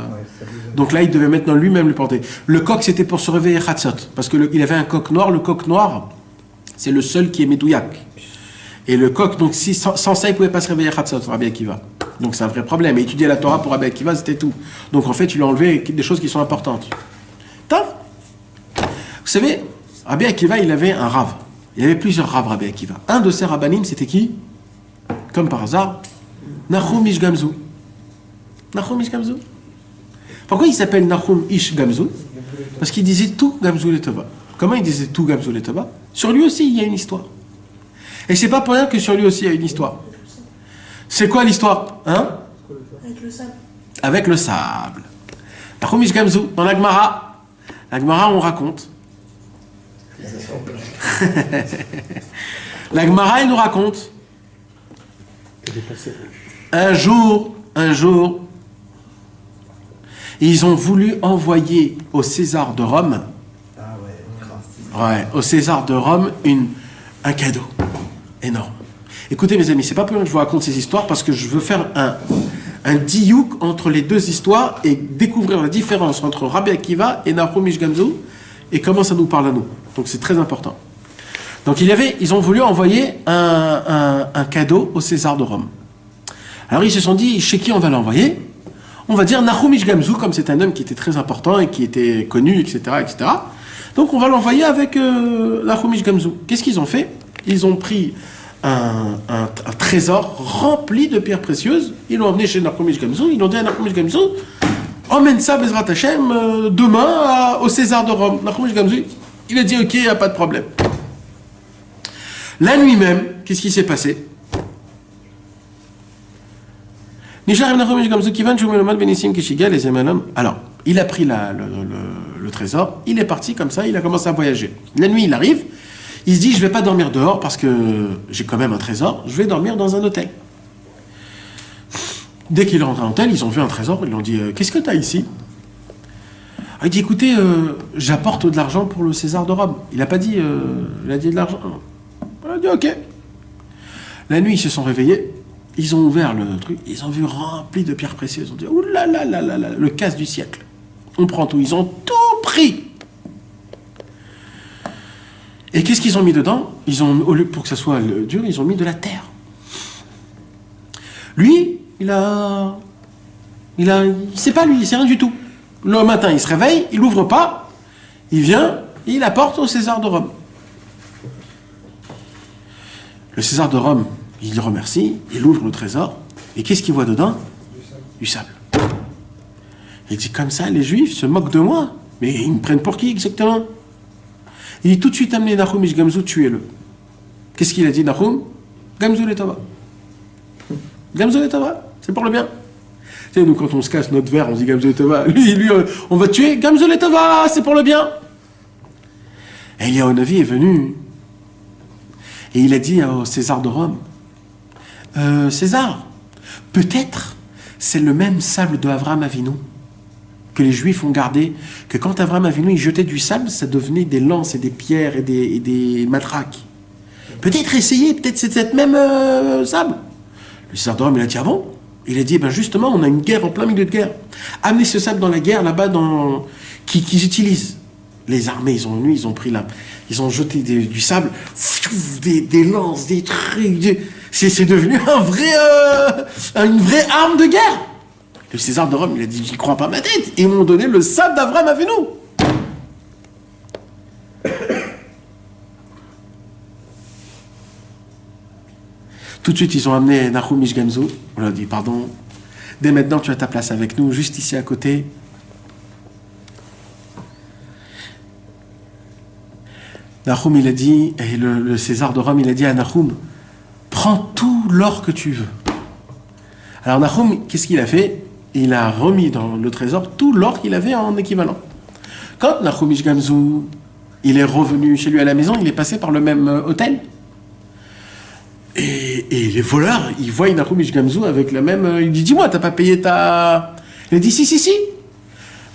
Speaker 2: Donc là, il devait maintenant lui-même le porter. Le coq, c'était pour se réveiller Hatzot. Parce qu'il avait un coq noir. Le coq noir, c'est le seul qui est médouillac. Et le coq, donc sans ça, il ne pouvait pas se réveiller Hatzot, Rabbi Akiva. Donc c'est un vrai problème. Et étudier la Torah pour Rabbi Akiva, c'était tout. Donc en fait, il a enlevé des choses qui sont importantes. Tav. Vous savez, Rabbi Akiva, il avait un rave. Il y avait plusieurs raves, Rabbi Akiva. Un de ces rabbanim, c'était qui? Comme par hasard, Nahum Ish Gamzu. Nahum Ish Gamzu. Pourquoi il s'appelle Nahum Ish Gamzu? Parce qu'il disait tout Gamzu le Tova. Comment il disait tout Gamzu le Tova? Sur lui aussi, il y a une histoire. Et c'est pas pour rien que sur lui aussi, il y a une histoire. C'est quoi l'histoire? Hein?
Speaker 7: Avec le sable.
Speaker 2: Avec le sable. Nahum Ish Gamzu, dans la Gemara. La Gemara, on raconte. La Gemara, elle nous raconte. Un jour, ils ont voulu envoyer au César de Rome, au César de Rome, un cadeau énorme. Écoutez mes amis, c'est pas pour rien que je vous raconte ces histoires, parce que je veux faire un diouk entre les deux histoires et découvrir la différence entre Rabbi Akiva et Nahum Ish Gamzu et comment ça nous parle à nous. Donc c'est très important. Donc ils ont voulu envoyer un cadeau au César de Rome. Alors ils se sont dit, chez qui on va l'envoyer? On va dire Nahum Ish Gamzu, comme c'est un homme qui était très important et qui était connu, etc. etc. Donc on va l'envoyer avec Nahum Ish Gamzu. Qu'est-ce qu'ils ont fait? Ils ont pris un trésor rempli de pierres précieuses, ils l'ont emmené chez Nahum Ish Gamzu, ils ont dit à Nahum Ish Gamzu, emmène ça, Bezrat Hashem, demain au César de Rome. Nahum Ish Gamzu, il a dit ok, il n'y a pas de problème. La nuit même, qu'est-ce qui s'est passé? Alors, il a pris le trésor, il est parti comme ça, il a commencé à voyager. La nuit, il arrive, il se dit, je ne vais pas dormir dehors parce que j'ai quand même un trésor, je vais dormir dans un hôtel. Dès qu'il est rentré en hôtel, ils ont vu un trésor, ils lui ont dit, qu'est-ce que tu as ici? Il dit, écoutez, j'apporte de l'argent pour le César de Rome. Il n'a pas dit, il a dit de l'argent. Il a dit, ok. La nuit, ils se sont réveillés. Ils ont ouvert le truc, ils ont vu rempli de pierres précieuses. Ils ont dit, ouh là là là là là, le casse du siècle. On prend tout. Ils ont tout pris. Et qu'est-ce qu'ils ont mis dedans? Ils ont, au lieu pour que ça soit dur, ils ont mis de la terre. Lui, c'est pas lui, c'est rien du tout. Le matin, il se réveille, il ouvre pas, il vient, il apporte au César de Rome. Le César de Rome, il le remercie, il ouvre le trésor, et qu'est-ce qu'il voit dedans? Du sable. Il dit, comme ça, les Juifs se moquent de moi. Mais ils me prennent pour qui exactement? Il dit tout de suite amenez Nahum Ish Gamzu, tuez-le. Qu'est-ce qu'il a dit Nahum? Gamzu letova. Gamzu letova, c'est pour le bien. Tu sais, nous quand on se casse notre verre, on se dit Gamzu letova. Lui, on va tuer Gamzu letova, c'est pour le bien. Et Eliyahu Navi est venu et il a dit au César de Rome, César, peut-être c'est le même sable de Avraham Avinu que les Juifs ont gardé, que quand Avraham Avinu il jetait du sable, ça devenait des lances et des pierres et des matraques. Peut-être essayer, peut-être c'est cette même sable. Le César de Rome il a dit ah bon? Il a dit ben justement on a une guerre en plein milieu de guerre. Amenez ce sable dans la guerre là-bas qu'ils utilisent. Les armées, ils ont pris là, ils ont jeté du sable, des lances, des trucs. C'est devenu une vraie arme de guerre. Le César de Rome, il a dit, j'y crois pas ma tête. Et ils m'ont donné le sable d'Avraham Avinu. Tout de suite, ils ont amené Nahum Ish Gamzu. On leur a dit, pardon, dès maintenant, tu as ta place avec nous, juste ici à côté. Nahum, il a dit, et le César de Rome, il a dit à Nahum, prends tout l'or que tu veux. Alors Nahum, qu'est-ce qu'il a fait? Il a remis dans le trésor tout l'or qu'il avait en équivalent. Quand Nahum Ish Gamzu, il est revenu chez lui à la maison, il est passé par le même hôtel. Et les voleurs, ils voient Nahum Ish Gamzu avec la même... Il dit, dis-moi, t'as pas payé ta... Il a dit, si.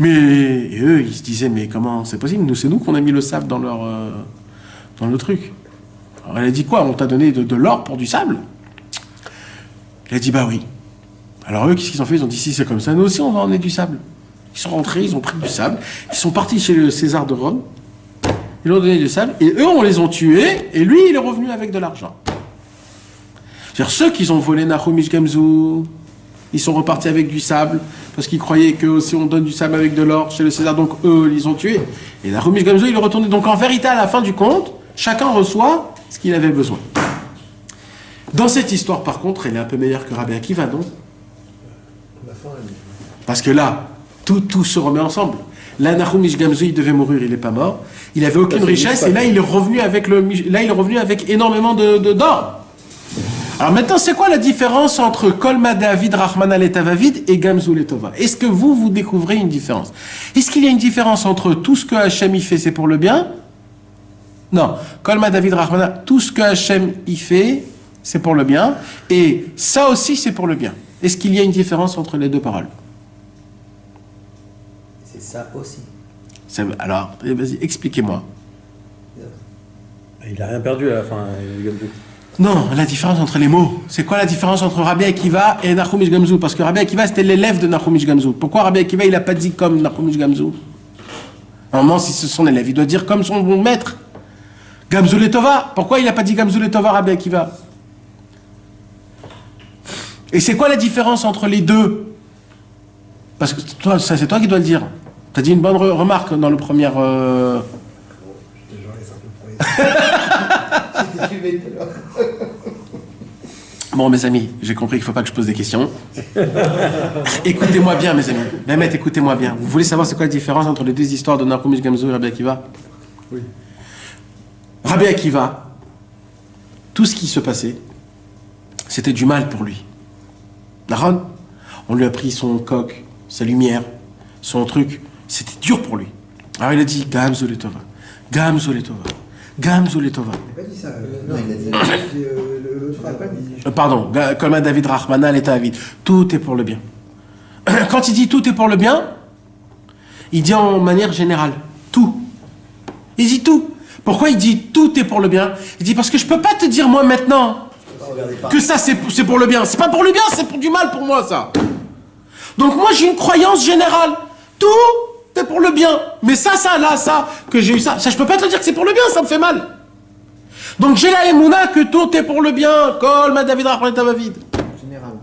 Speaker 2: Mais et eux, ils se disaient, mais comment c'est possible? C'est nous qu'on a mis le sable dans le truc. Alors elle a dit quoi? On t'a donné de l'or pour du sable? Il a dit, bah oui. Alors eux, qu'est-ce qu'ils ont fait? Ils ont dit, si c'est comme ça, nous aussi on va emmener du sable. Ils sont rentrés, ils ont pris du sable, ils sont partis chez le César de Rome, ils leur ont donné du sable, et eux, on les ont tués, et lui, il est revenu avec de l'argent. C'est-à-dire ceux qui ont volé Nahum Ish Gamzu, ils sont repartis avec du sable, parce qu'ils croyaient que si on donne du sable avec de l'or chez le César, donc eux, ils ont tué. Et Nahum Ish Gamzu, il est retourné. Donc en vérité, à la fin du compte, chacun reçoit ce qu'il avait besoin. Dans cette histoire, par contre, elle est un peu meilleure que Rabbi Akiva, non? Parce que là, tout se remet ensemble. Là, Nahum Ish Gamzu, il devait mourir, il n'est pas mort. Il n'avait aucune richesse, et là, il est revenu avec énormément d'or. Alors maintenant, c'est quoi la différence entre Kolma David Rahman Aletavid et Gamzu Letova? Est-ce que vous découvrez une différence? Est-ce qu'il y a une différence entre tout ce que Hachem y fait, c'est pour le bien? Non. Kolma David Rahman, tout ce que Hachem y fait, c'est pour le bien. Et ça aussi, c'est pour le bien. Est-ce qu'il y a une différence entre les deux paroles?
Speaker 6: C'est ça aussi.
Speaker 2: Alors, vas-y, expliquez-moi.
Speaker 4: Il n'a rien perdu à la fin, Gamzu.
Speaker 2: Non, la différence entre les mots. C'est quoi la différence entre Rabbi Akiva et Nahum Ish Gamzu? Parce que Rabbi Akiva, c'était l'élève de Nahum Ish Gamzu. Pourquoi Rabbi Akiva, il n'a pas dit comme Nahum Ish Gamzu? Normalement, si c'est son élève, il doit dire comme son bon maître. Gamzu Letova. Pourquoi il n'a pas dit Gamzu Letova, Rabbi Akiva? Et c'est quoi la différence entre les deux? Parce que toi, ça, c'est toi qui dois le dire. Tu as dit une bonne remarque dans le premier...
Speaker 5: J'en laisse un peu pour les...
Speaker 2: Bon, mes amis, j'ai compris qu'il ne faut pas que je pose des questions. Écoutez-moi bien, mes amis. Mehmet, écoutez-moi bien. Vous voulez savoir c'est quoi la différence entre les deux histoires de Nahum Ish Gamzu et Rabbi Akiva?
Speaker 3: Oui.
Speaker 2: Rabbi Akiva, tout ce qui se passait, c'était du mal pour lui. Nahon, on lui a pris son coq, sa lumière, son truc. C'était dur pour lui. Alors il a dit Gamzu Letova, Gamzu Letova, Gamzu Letova.
Speaker 5: Il n'a pas dit ça.
Speaker 6: Non, il a dit...
Speaker 5: L'autre n'a pas dit.
Speaker 2: Pardon, comme David Rahmana, l'État David. Tout est pour le bien. Quand il dit tout est pour le bien, il dit en manière générale. Tout. Il dit tout. Pourquoi il dit tout est pour le bien? Il dit parce que je peux pas te dire moi maintenant que ça c'est pour le bien. C'est pas pour le bien, c'est pour du mal pour moi ça. Donc moi j'ai une croyance générale. Tout est pour le bien. Mais ça, que j'ai eu ça je peux pas te dire que c'est pour le bien, ça me fait mal. Donc j'ai la émouna que tout est pour le bien. Kol ma David Rahman Tavavid.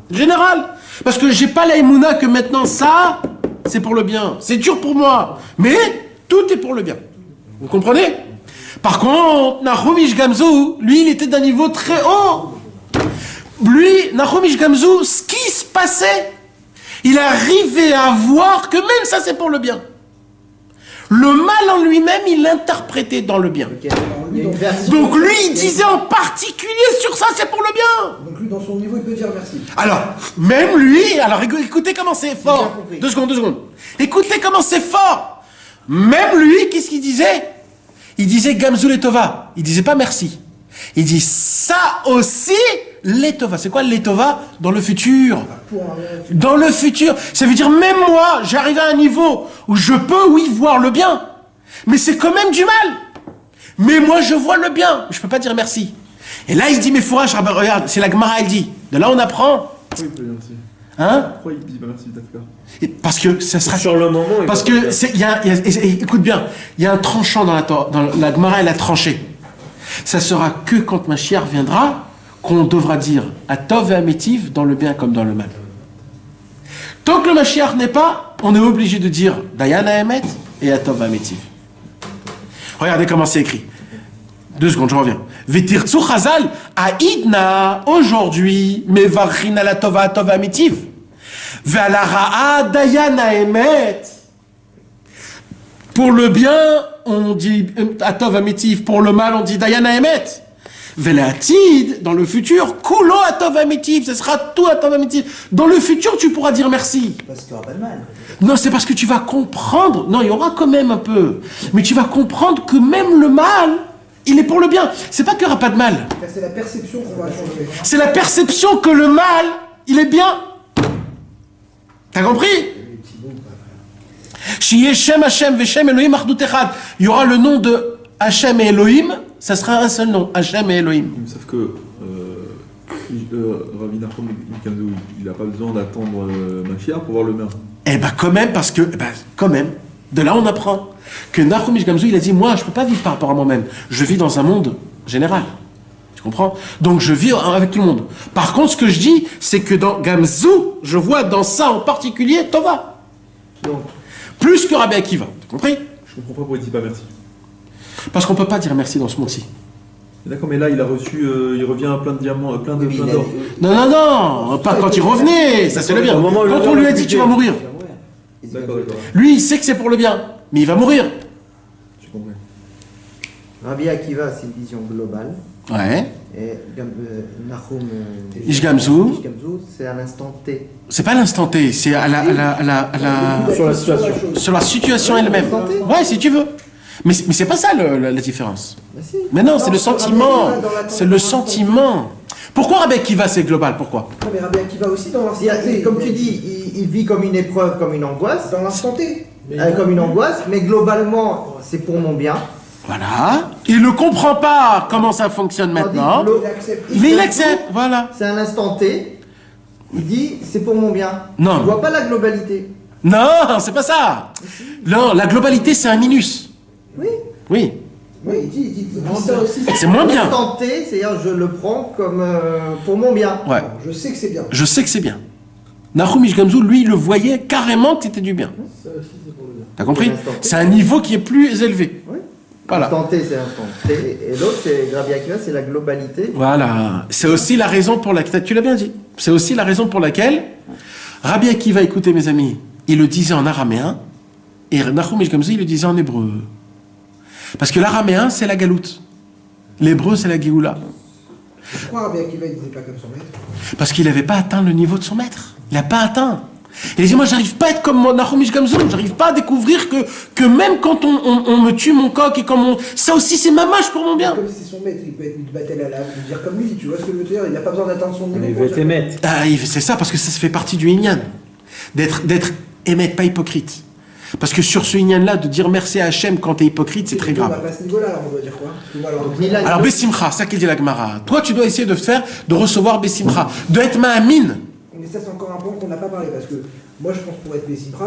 Speaker 2: Général. Parce que j'ai pas la émouna que maintenant ça, c'est pour le bien. C'est dur pour moi. Mais tout est pour le bien. Vous comprenez? Par contre, Nahum Ish Gamzu, lui, il était d'un niveau très haut. Lui, Nahum Ish Gamzu, ce qui se passait, il arrivait à voir que même ça, c'est pour le bien. Le mal en lui-même, il l'interprétait dans le bien.
Speaker 1: Ok. Il y a une version.
Speaker 2: Donc lui, il disait en particulier sur ça, c'est pour le bien.
Speaker 5: Donc lui, dans son niveau, il peut dire merci.
Speaker 2: Alors, même lui, alors écoutez comment c'est fort.
Speaker 1: bien compris.
Speaker 2: 2 secondes, 2 secondes. Écoutez comment c'est fort. Même lui, qu'est-ce qu'il disait? Il disait Gamzou Letova. Il disait pas merci. Il dit ça aussi, Letova. C'est quoi Letova? Dans le futur. Dans le futur. Ça veut dire même moi, j'arrive à un niveau où je peux, oui, voir le bien. Mais c'est quand même du mal. Mais moi, je vois le bien. Je peux pas dire merci. Et là, il dit, mais Fourage, regarde, c'est la Gemara, elle dit. De là, on apprend.
Speaker 3: Pourquoi il peut dire merci?
Speaker 2: Hein?
Speaker 3: Pourquoi il dit pas merci, d'accord?
Speaker 2: Parce que ça sera...
Speaker 4: Sur le moment, il
Speaker 2: Parce
Speaker 4: va pas
Speaker 2: que,
Speaker 4: dire.
Speaker 2: c'est, écoute bien, il y a un tranchant dans la Gemara, elle a tranché. Ça sera que quand Mashiach viendra, qu'on devra dire à Tov et à Métiv, dans le bien comme dans le mal. Tant que le Mashiach n'est pas, on est obligé de dire Dayan à Emet et à Tov et à Métiv. Regardez comment c'est écrit. 2 secondes, je reviens. Vetirtsu Chazal, Aïdna, aujourd'hui, Mevarchin ala Tova à Tov et à Métiv. Ve'ala Ra'a Dayan à Emet. Pour le bien, on dit Atov Amitiv. Pour le mal, on dit Dayan Emet. Velatid, dans le futur, Kulo Atov Amitiv. Ce sera tout Atov Amitiv. Dans le futur, tu pourras dire merci.
Speaker 6: Parce qu'il n'y aura pas de mal.
Speaker 2: Non, c'est parce que tu vas comprendre. Non, il y aura quand même un peu. Mais tu vas comprendre que même le mal, il est pour le bien. C'est pas qu'il n'y aura pas de mal.
Speaker 5: C'est la perception qu'on va changer.
Speaker 2: C'est la perception que le mal, il est bien. T'as compris? Shiye Shem Hashem Veshem Elohim Achdut Echad. Il y aura le nom de Hashem et Elohim, ça sera un seul nom, Hashem et Elohim.
Speaker 3: Sauf que Rabbi Nachum Gamzou, il n'a pas besoin d'attendre Mashiach pour voir le bien.
Speaker 2: Eh ben quand même, parce que, quand même, de là on apprend que Nachum Ish Gamzou, il a dit, moi je peux pas vivre par rapport à moi-même, je vis dans un monde général. Tu comprends? Donc je vis avec tout le monde. Par contre, ce que je dis, c'est que dans Gamzou, je vois dans ça en particulier Tova.
Speaker 1: Donc,
Speaker 2: Plus que Rabbi Akiva. Tu compris?
Speaker 3: Je comprends pas pourquoi il dit pas merci.
Speaker 2: Parce qu'on peut pas dire merci dans ce monde-ci.
Speaker 3: D'accord, mais là il a reçu, il revient à plein de diamants, plein
Speaker 6: Oui, mais il a-
Speaker 3: d'or.
Speaker 2: Non, pas quand il revenait, ça c'est le bien.
Speaker 4: Au moment où
Speaker 2: Quand
Speaker 4: le
Speaker 2: on lui a
Speaker 4: bien
Speaker 2: dit
Speaker 4: va
Speaker 2: tu vas mourir,
Speaker 3: D'accord, d'accord.
Speaker 2: lui il sait que c'est pour le bien, mais il va mourir.
Speaker 3: J'ai compris.
Speaker 1: Rabbi Akiva, c'est une vision globale.
Speaker 2: Ouais.
Speaker 1: Et Nahum
Speaker 2: Ish Gamzou,
Speaker 1: c'est à l'instant T.
Speaker 2: c'est pas l'instant T, c'est à la
Speaker 4: Sur la situation.
Speaker 2: sur la situation elle-même. Ouais, si tu veux. Mais c'est pas ça la différence.
Speaker 1: Bah si.
Speaker 2: Mais non, c'est le
Speaker 5: sur Rabbi
Speaker 2: sentiment.
Speaker 5: Akiva, dans la-
Speaker 2: C'est le sentiment. Pourquoi Rabbi Akiva c'est global? Pourquoi?
Speaker 5: Non, mais Rabbi Akiva aussi dans l'instant
Speaker 1: C'est-à-dire,
Speaker 5: T.
Speaker 1: comme tu dis, il vit comme une épreuve, comme une angoisse,
Speaker 5: Dans l'instant T.
Speaker 1: comme une angoisse, mais globalement, c'est pour mon bien.
Speaker 2: Voilà. Il ne comprend pas comment ça fonctionne maintenant.
Speaker 1: Tandis que
Speaker 5: Il accepte.
Speaker 2: Mais il accepte, voilà.
Speaker 1: C'est un instant T. Il dit, c'est pour mon bien.
Speaker 2: Non.
Speaker 1: Il voit pas la globalité.
Speaker 2: Non, c'est pas ça. Non, la globalité c'est un minus.
Speaker 1: Oui.
Speaker 2: Oui.
Speaker 5: Oui, il dit ça aussi.
Speaker 2: C'est moins bien.
Speaker 1: L'instant T, c'est-à-dire, je le prends comme pour mon bien.
Speaker 2: Ouais.
Speaker 5: Je sais que c'est bien.
Speaker 2: Je sais que c'est bien. Nahum Ish Gamzou, lui, il le voyait carrément que c'était du bien. T'as compris? C'est un niveau qui est plus élevé.
Speaker 1: Oui.
Speaker 2: Voilà.
Speaker 1: L'instant T, c'est l'instant T. Et l'autre, c'est Rabbi Akiva, c'est la globalité.
Speaker 2: Voilà. C'est aussi la raison pour laquelle, tu l'as bien dit, c'est aussi la raison pour laquelle Rabbi Akiva, écoutez mes amis, il le disait en araméen et Nahum Ish Gamzou, il le disait en hébreu. Parce que l'araméen, c'est la galoute. L'hébreu, c'est la Géoula.
Speaker 5: Pourquoi Rabbi Akiva il disait pas comme son maître?
Speaker 2: Parce qu'il n'avait pas atteint le niveau de son maître. Il n'a pas atteint. Il a dit, moi, j'arrive pas à être comme Nahum Ish Gamzou. J'arrive pas à découvrir que même quand on me tue mon coq et comme on... Ça aussi, c'est mamache pour mon bien.
Speaker 5: Comme c'est son maître, il peut être battel à la lui dire comme lui, tu vois ce que je veux dire? Il n'a pas besoin d'atteindre son niveau.
Speaker 4: Il
Speaker 5: pour
Speaker 4: veut
Speaker 5: dire-
Speaker 4: t'émettre.
Speaker 2: Ah, c'est ça, parce que ça fait partie du Inyan. D'être émettre, pas hypocrite. Parce que sur ce Inyan-là, de dire merci à Hachem quand t'es hypocrite, c'est très
Speaker 5: On
Speaker 2: grave.
Speaker 5: va pas à ce niveau-là, alors on doit dire quoi? Parce que moi, alors,
Speaker 1: Donc, ni l'un ni
Speaker 2: Alors,
Speaker 1: l'autre.
Speaker 2: Bessimcha, ça qu'il dit la Gemara. Toi, tu dois essayer de recevoir Bessimcha, de être Ma'amin.
Speaker 5: Mais ça, c'est encore un point qu'on n'a pas parlé, parce que moi, je pense pour être les Simcha,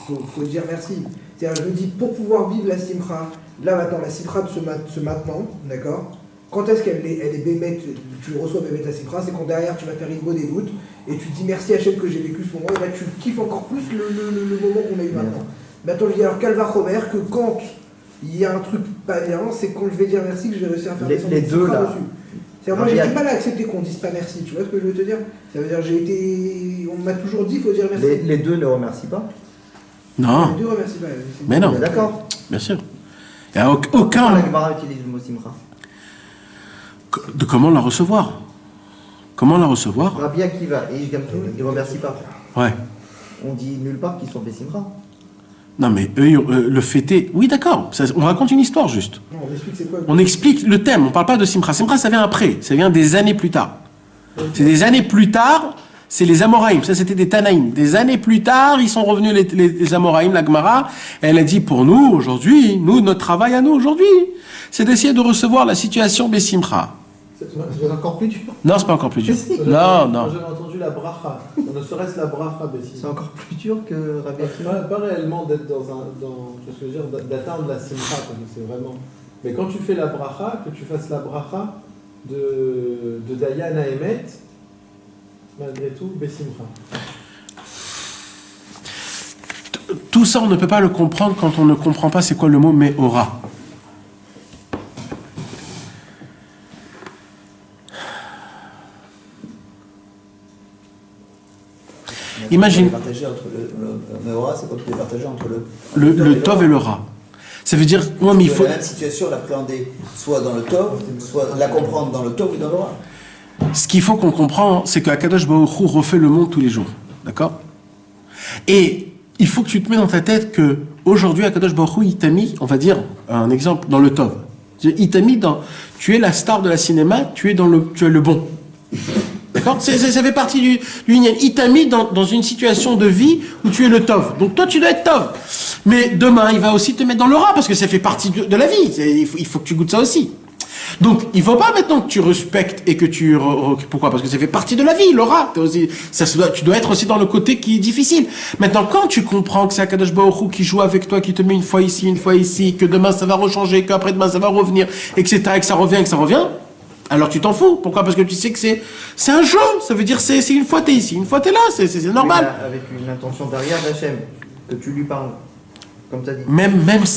Speaker 5: il faut dire merci. C'est-à-dire, je me dis, pour pouvoir vivre la Simcha, là maintenant, la Simcha de ce maintenant, d'accord? Quand est-ce qu'elle est bémet, tu reçois bémet ta Simcha, c'est quand derrière tu vas faire une des doutes, et tu dis merci Hachem que j'ai vécu ce moment, et là tu kiffes encore plus le moment qu'on a eu maintenant. Maintenant, je dis alors, Calva Romer, que quand il y a un truc pas bien, c'est quand je vais dire merci que je vais réussir à faire
Speaker 1: Les
Speaker 5: descendre
Speaker 1: deux,
Speaker 5: cette Simcha
Speaker 1: là.
Speaker 5: dessus. C'est-à-dire, moi, j'ai du mal à accepter qu'on dise pas merci, tu vois ce que je veux te dire? Ça veut dire, on m'a toujours dit, il faut dire merci.
Speaker 1: Les deux ne remercient pas.
Speaker 2: Non,
Speaker 5: Les deux remercient pas.
Speaker 2: mais non.
Speaker 1: On est d'accord.
Speaker 2: Bien sûr. Il n'y a
Speaker 1: Pourquoi
Speaker 2: aucun...
Speaker 1: la Gemara utilise le mot simra?
Speaker 2: De comment la recevoir. Comment la recevoir?
Speaker 1: Rabbi Akiva et Ish Gamzu, ils remercient pas.
Speaker 2: Ouais.
Speaker 1: On dit nulle part qu'ils sont fait simra.
Speaker 2: Non, mais eux, le fêter... Oui, d'accord. On raconte une histoire, juste.
Speaker 5: Non, on explique c'est quoi.
Speaker 2: On explique le thème. On ne parle pas de Simcha. Simcha, ça vient après. Ça vient des années plus tard. C'est des années plus tard, c'est les Amoraïm. Ça, c'était des Tanaïm. Des années plus tard, ils sont revenus, les Amoraïm, la Gemara. Elle a dit, pour nous, aujourd'hui, notre travail à nous, aujourd'hui, c'est d'essayer de recevoir la situation des Simcha.
Speaker 7: C'est encore plus dur.
Speaker 2: Non, c'est pas encore plus dur. Non, non.
Speaker 7: J'avais entendu la bracha. Ne serait-ce la bracha, Bessie.
Speaker 1: C'est encore plus dur que Rabbi Akiva.
Speaker 7: Pas réellement d'être tu vois ce que je veux dire, d'atteindre la simcha, parce que c'est vraiment. Mais quand tu fais la bracha, que tu fasses la bracha de Dayan à Emet, malgré tout, Bessimcha.
Speaker 2: Tout ça, on ne peut pas le comprendre quand on ne comprend pas c'est quoi le mot Meora. Imagine.
Speaker 6: Partager entre le Meora, c'est quoi que tu partager entre le
Speaker 2: Tov et le Ra. Ça veut dire, ouais, mais il faut.
Speaker 6: La même situation, l'appréhender soit dans le Tov, soit la comprendre dans le Tov ou dans le Ra.
Speaker 2: Ce qu'il faut qu'on comprenne, c'est qu'Akadosh Baruch Hu refait le monde tous les jours. D'accord? Et il faut que tu te mets dans ta tête que aujourd'hui, Akadosh Baruch Hu, il t'a mis, on va dire, un exemple, dans le Tov. Il t'a mis dans. Tu es la star de la cinéma, tu es le bon. D'accord? Ça fait partie du Inyan. Il t'a mis dans une situation de vie où tu es le Tov. Donc toi, tu dois être Tov. Mais demain, il va aussi te mettre dans le Ra, parce que ça fait partie de la vie. Il faut que tu goûtes ça aussi. Donc, il ne faut pas maintenant que tu respectes et que tu... Pourquoi? Parce que ça fait partie de la vie, le Ra. Tu dois être aussi dans le côté qui est difficile. Maintenant, quand tu comprends que c'est Akadosh Baruch Hu qui joue avec toi, qui te met une fois ici, que demain ça va rechanger, qu'après-demain ça va revenir, etc., et que ça revient, alors tu t'en fous. Pourquoi? Parce que tu sais que c'est un jeu. Ça veut dire c'est une fois t'es ici, une fois t'es là, c'est normal.
Speaker 1: Oui, avec une intention derrière d'Hachem, que tu lui parles, comme tu as dit.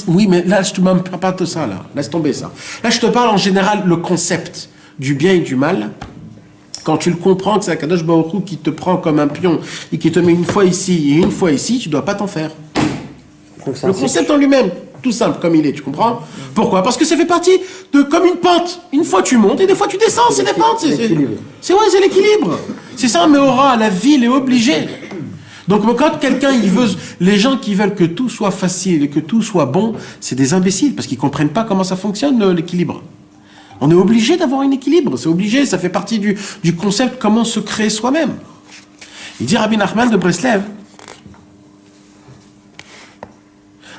Speaker 2: Oui, mais là, je te parle pas de ça, là. Laisse tomber ça. Là, je te parle en général le concept du bien et du mal. Quand tu le comprends, que c'est Akadosh Baruch Hu qui te prend comme un pion et qui te met une fois ici et une fois ici, tu dois pas t'en faire. Le concept en lui-même, tout simple comme il est, tu comprends? Pourquoi? Parce que ça fait partie comme une pente. Une fois tu montes et des fois tu descends, c'est des pentes. C'est l'équilibre. C'est ça, mais la ville est obligée. Donc quand quelqu'un, les gens qui veulent que tout soit facile et que tout soit bon, c'est des imbéciles parce qu'ils comprennent pas comment ça fonctionne l'équilibre. On est obligé d'avoir un équilibre, c'est obligé, ça fait partie du concept comment se créer soi-même. Il dit Rabbi Nachman de Breslev,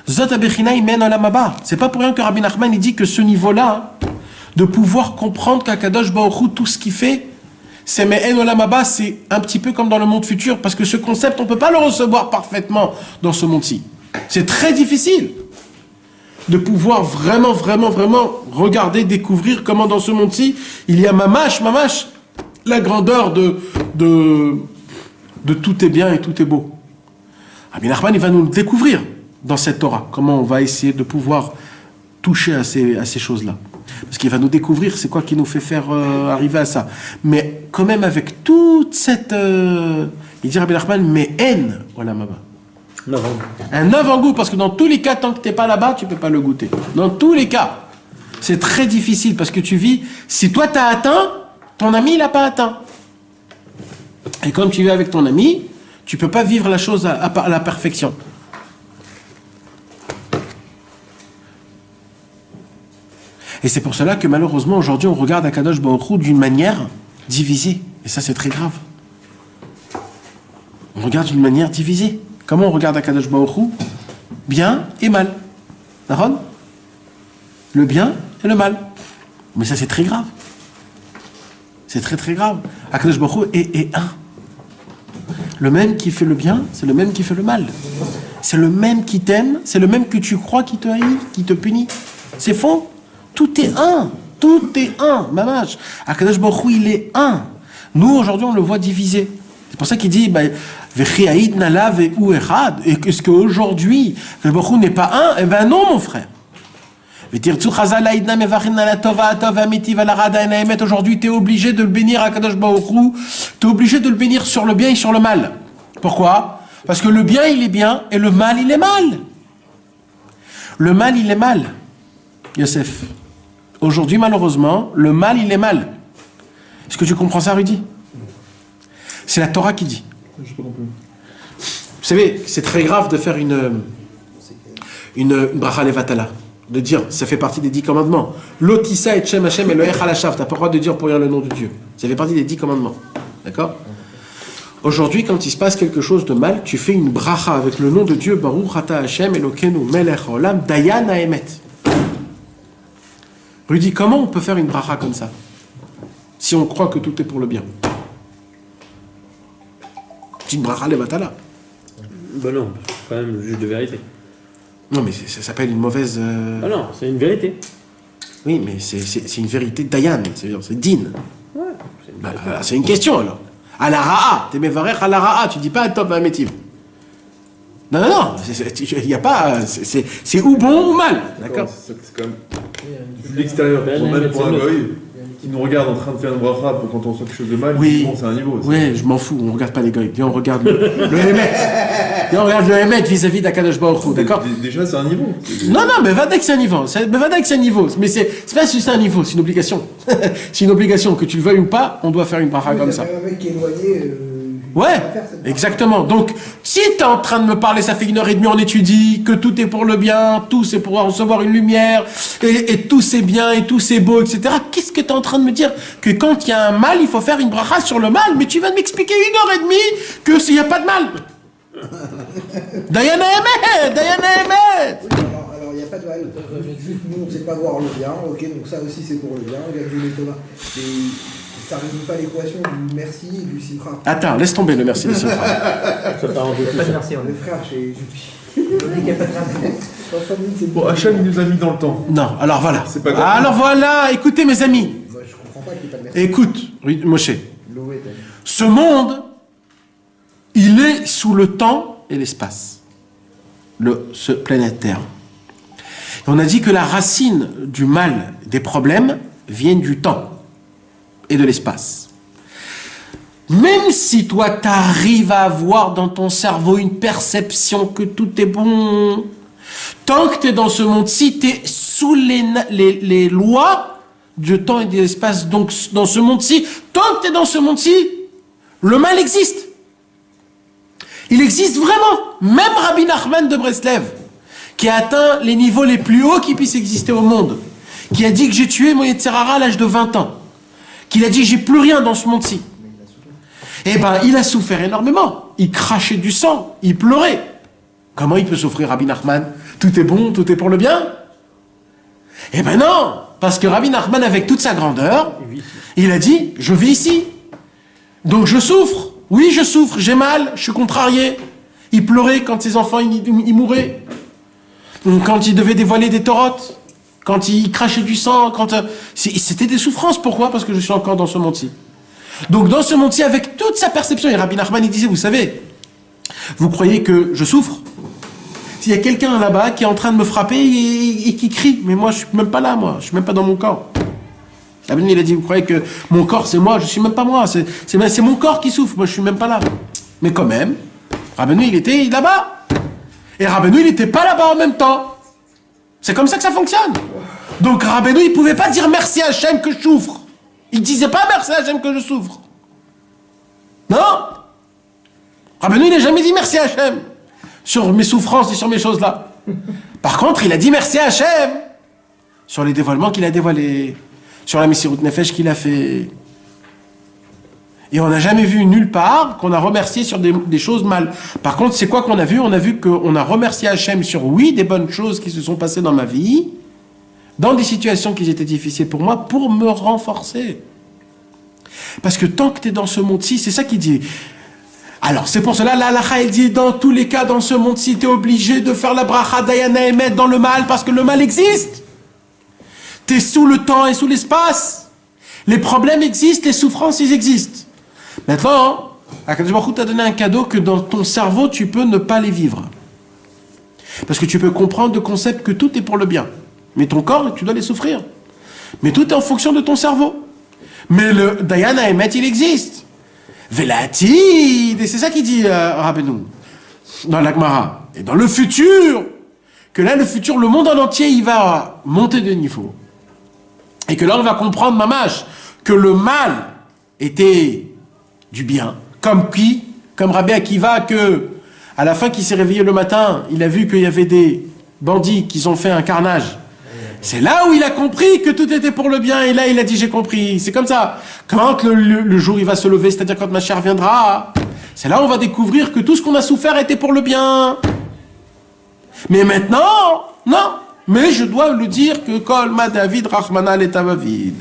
Speaker 2: c'est pas pour rien que Rabbi Nachman il dit que ce niveau-là, de pouvoir comprendre qu'Akadosh Baruch Hu, tout ce qu'il fait, c'est Me'en Olam Haba, c'est un petit peu comme dans le monde futur, parce que ce concept, on ne peut pas le recevoir parfaitement dans ce monde-ci. C'est très difficile de pouvoir vraiment regarder, découvrir comment dans ce monde-ci, il y a mamash, la grandeur de tout est bien et tout est beau. Rabbi Nachman, il va nous le découvrir dans cette Torah, comment on va essayer de pouvoir toucher à ces choses-là. Parce qu'il va nous découvrir c'est quoi qui nous fait faire arriver à ça. Mais quand même avec toute cette... il dit Rabbi Nachman, mais haine, Olam Haba. Un avant-goût, parce que dans tous les cas, tant que tu n'es pas là-bas, tu ne peux pas le goûter. Dans tous les cas. C'est très difficile parce que tu vis... Si toi tu as atteint, ton ami il n'a pas atteint. Et comme tu vis avec ton ami, tu ne peux pas vivre la chose à la perfection. Et c'est pour cela que malheureusement aujourd'hui on regarde Akadosh Baruch Hu d'une manière divisée. Et ça c'est très grave. On regarde d'une manière divisée. Comment on regarde Akadosh Baruch Hu? Bien et mal. D'accord? Le bien et le mal. Mais ça c'est très grave. C'est très grave. Akadosh Baruch Hu est un. Le même qui fait le bien, c'est le même qui fait le mal. C'est le même qui t'aime, c'est le même que tu crois qui te haït, qui te punit. C'est faux. Tout est un. Tout est un. Mamash. Akadosh Baruch Hu, il est un. Nous, aujourd'hui, on le voit divisé. C'est pour ça qu'il dit, Vechiaïd nala ve'u echad. Et est-ce qu'aujourd'hui, Akadosh Baruch Hu n'est pas un? Eh ben non, mon frère. Aujourd'hui, tu es obligé de le bénir à Akadosh Baruch Hu. Tu es obligé de le bénir sur le bien et sur le mal. Pourquoi? Parce que le bien, il est bien et le mal, il est mal. Le mal, il est mal, Yosef. Aujourd'hui, malheureusement, le mal, il est mal. Est-ce que tu comprends ça, Rudy? C'est la Torah qui dit.
Speaker 3: Je sais pas compris.
Speaker 2: Vous savez, c'est très grave de faire une bracha levatala. De dire, ça fait partie des 10 commandements. Lotissa et Shem Hashem et le Echalachav. Tu n'as pas le droit de dire pour rien le nom de Dieu. Ça fait partie des 10 commandements. D'accord? Aujourd'hui, quand il se passe quelque chose de mal, tu fais une bracha avec le nom de Dieu, Baruch Ata Hashem Elokeinu Melech Olam Dayan Haemet. Rudy, comment on peut faire une bracha comme ça? Si on croit que tout est pour le bien. C'est une bracha levatala.
Speaker 4: Bah non, quand même le juge de vérité.
Speaker 2: Non, mais ça s'appelle une mauvaise...
Speaker 4: Ah non, c'est une vérité.
Speaker 2: Oui, mais c'est une vérité Dayan, c'est-à-dire c'est din.
Speaker 4: Ouais, c'est une vérité.
Speaker 2: Bah, c'est une question alors. À la ra'a, t'es mevarech à la ra'a, tu dis pas top à métiv. Non, non, non, il n'y a pas... C'est ou bon ou mal, d'accord?
Speaker 3: C'est quand même. Vu de l'extérieur, même pour un goy qui nous regarde en train de faire une bracha pour quand on sent quelque chose de mal,
Speaker 2: Oui.
Speaker 3: bon, c'est un niveau.
Speaker 2: Oui, je m'en fous, on regarde pas les goy. Viens, on regarde le Hémet. Viens, on regarde le Hémet vis-à-vis d'Akadosh Baruch Hu, d'accord?
Speaker 3: Déjà, c'est un niveau.
Speaker 2: Non, non, mais va que c'est un niveau. Va que c'est un niveau. Mais c'est pas juste un niveau, c'est une obligation. C'est une obligation, que tu le veuilles ou pas, on doit faire une bracha comme ça.
Speaker 5: Il y a un mec qui est éloigné.
Speaker 2: Ouais,
Speaker 5: il va faire cette
Speaker 2: exactement. Donc, si tu es en train de me parler, ça fait 1h30, on étudie, que tout est pour le bien, tout c'est pour recevoir une lumière, et tout c'est bien, et tout c'est beau, etc. Qu'est-ce que tu es en train de me dire? Que quand il y a un mal, il faut faire une bracha sur le mal, mais tu viens de m'expliquer 1h30 que s'il n'y a pas de mal. Dayana Emet, Dayana Emet.
Speaker 5: Alors, il n'y a pas de mal. Juste, nous, on ne sait pas voir le bien. Ok, donc ça aussi, c'est pour le bien. Regarde, Jules et Thomas. Ça ne résout pas l'équation du merci et du simcha.
Speaker 2: Attends, laisse tomber le merci.
Speaker 4: Ça t'arrange
Speaker 1: Pas de
Speaker 4: tout.
Speaker 1: merci, on
Speaker 5: Le
Speaker 1: est.
Speaker 5: frère, j'ai.
Speaker 1: Il n'y a pas de merci.
Speaker 3: Bon, Hachem, il nous a mis dans le temps.
Speaker 2: Non, alors voilà.
Speaker 3: C'est pas grave.
Speaker 2: Alors voilà, écoutez mes amis.
Speaker 5: Moi, je comprends pas qu'il n'y ait pas de merci.
Speaker 2: Écoute, Moshe.
Speaker 1: Loué, t'as dit.
Speaker 2: Ce monde, il est sous le temps et l'espace. Ce planète Terre. Et on a dit que la racine du mal, des problèmes, vient du temps et de l'espace. Même si toi, tu arrives à avoir dans ton cerveau une perception que tout est bon, tant que tu es dans ce monde-ci, tu es sous les lois du temps et de l'espace. Donc, dans ce monde-ci, tant que tu es dans ce monde-ci, le mal existe. Il existe vraiment. Même Rabbi Nachman de Breslev, qui a atteint les niveaux les plus hauts qui puissent exister au monde, qui a dit que j'ai tué mon Yetzer Hara à l'âge de 20 ans, qu'il a dit j'ai plus rien dans ce monde-ci. Eh ben, il a souffert énormément. Il crachait du sang, il pleurait. Comment il peut souffrir, Rabbi Nachman? Tout est bon, tout est pour le bien? Eh ben non, parce que Rabbi Nachman, avec toute sa grandeur, il a dit, je vis ici. Donc je souffre. Oui, je souffre, j'ai mal, je suis contrarié. Il pleurait quand ses enfants ils mouraient. Quand il devait dévoiler des torotes. Quand il crachait du sang. C'était des souffrances. Pourquoi? Parce que je suis encore dans ce monde-ci. Donc dans ce monde-ci, avec toute sa perception, et Rabbi Nachman il disait, vous savez, vous croyez que je souffre? S'il y a quelqu'un là-bas qui est en train de me frapper et qui crie, mais moi je suis même pas là, moi, je suis même pas dans mon corps. Rabbi il a dit, vous croyez que mon corps c'est moi? Je suis même pas moi, c'est mon corps qui souffre, moi je suis même pas là. Mais quand même, Rabbi il était là-bas. Et Rabbi il était pas là-bas en même temps. C'est comme ça que ça fonctionne. Donc Rabbi il pouvait pas dire merci à Hachem que je souffre. Il disait pas merci à Hachem que je souffre. Non. Rabbi il n'a jamais dit merci à Hachem sur mes souffrances et sur mes choses là. Par contre, il a dit merci à Hachem sur les dévoilements qu'il a dévoilés, sur la Messirut Nefesh qu'il a fait. Et on n'a jamais vu nulle part qu'on a remercié sur des choses mal. Par contre, c'est quoi qu'on a vu? On a vu qu'on a remercié Hachem sur, oui, des bonnes choses qui se sont passées dans ma vie, dans des situations qui étaient difficiles pour moi, pour me renforcer. Parce que tant que tu es dans ce monde-ci, c'est ça qu'il dit. Alors, c'est pour cela, la halakha, elle dit, dans tous les cas, dans ce monde-ci, tu es obligé de faire la bracha dayana emet dans le mal, parce que le mal existe. Tu es sous le temps et sous l'espace. Les problèmes existent, les souffrances, ils existent. Maintenant, Akadosh Baruch Hu t'a donné un cadeau que dans ton cerveau, tu peux ne pas les vivre. Parce que tu peux comprendre le concept que tout est pour le bien. Mais ton corps, tu dois les souffrir. Mais tout est en fonction de ton cerveau. Mais le Dayana Emet, il existe. Velatid, et c'est ça qu'il dit Rabbeinu dans l'Agmara. Et dans le futur, que là, le futur, le monde en entier, il va monter de niveau. Et que là, on va comprendre, mamash, que le mal était du bien. Comme qui? Comme Rabbi Akiva, que, à la fin qu'il s'est réveillé le matin, il a vu qu'il y avait des bandits qui ont fait un carnage. C'est là où il a compris que tout était pour le bien, et là il a dit j'ai compris. C'est comme ça. Quand le jour il va se lever, c'est-à-dire quand ma chère viendra, c'est là où on va découvrir que tout ce qu'on a souffert était pour le bien. Mais maintenant, non. Mais je dois le dire que Kol ma David Rahmana Letavavid.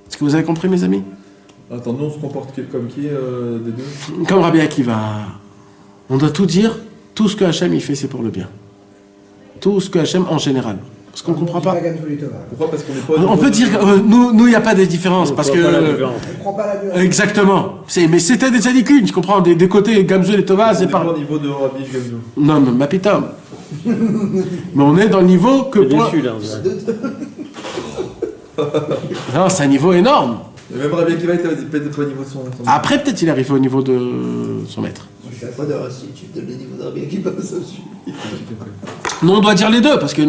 Speaker 2: Est-ce que vous avez compris, mes amis?
Speaker 3: Attends, nous on se comporte comme qui des deux?
Speaker 2: Comme Rabbi Akiva. On doit tout dire, tout ce que Hachem il fait, c'est pour le bien. Tout ce que Hachem en général. Parce qu'on ne comprend pas.
Speaker 3: Pourquoi? Parce qu'on n'est pas.
Speaker 2: On peut dire, nous, il n'y a pas de différence. Parce que.
Speaker 5: On prend pas la nuance.
Speaker 2: Exactement. Mais c'était des tzadikun, tu comprends? Des côtés Gamzu et Tova, c'est
Speaker 3: pas
Speaker 2: pas.
Speaker 3: au niveau de Rabbi Gamzu.
Speaker 2: Non, ma pitam. Mais on est dans le niveau que.
Speaker 4: Déçu, là, on dirait.
Speaker 2: Non, c'est un niveau énorme.
Speaker 3: Et même Rabbi Akiva était peut-être pas au niveau de son.
Speaker 2: Après, peut-être il arrive au niveau de son maître.
Speaker 6: Je suis pas d'accord, si tu donnes le niveau de Rabbi Akiva, ça suffit.
Speaker 2: Nous, on doit dire les deux, parce que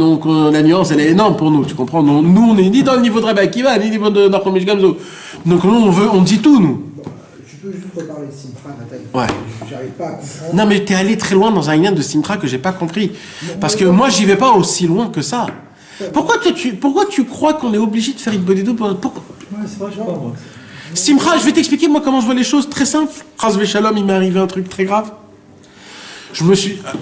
Speaker 2: la nuance, elle est énorme pour nous, tu comprends? Nous, on n'est ni dans le niveau de Rabbi Akiva, ni au niveau de Nachum Ish Gamzu. Donc nous, on dit tout, nous.
Speaker 5: Tu peux juste reparler de Simcha, Nathalie.
Speaker 2: Ouais.
Speaker 5: J'arrive pas à comprendre.
Speaker 2: Non, mais t'es allé très loin dans un lien de Simcha que j'ai pas compris. Parce que moi, j'y vais pas aussi loin que ça. Pourquoi tu crois qu'on est obligé de faire une bonne pourquoi?
Speaker 3: Ouais, c'est vrai, je sais pas moi.
Speaker 2: Simcha, je vais t'expliquer moi comment je vois les choses, très simple. Chas v'shalom, il m'est arrivé un truc très grave.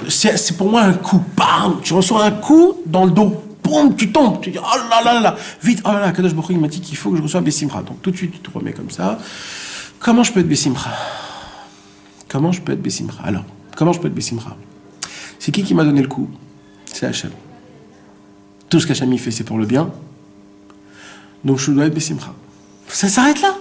Speaker 2: C'est pour moi un coup, bam, tu reçois un coup dans le dos, boum, tu tombes, tu dis oh là là là, vite, oh là là, Kadosh Baruch Hu, il m'a dit qu'il faut que je reçoive Bessimcha. Donc tout de suite tu te remets comme ça. Comment je peux être Bessimcha? Comment je peux être Bessimcha? Alors, comment je peux être Bessimcha? C'est qui m'a donné le coup? C'est Hachem. Tout ce qu'Hachem y fait, c'est pour le bien. Donc je dois être Bessimcha. Ça s'arrête là.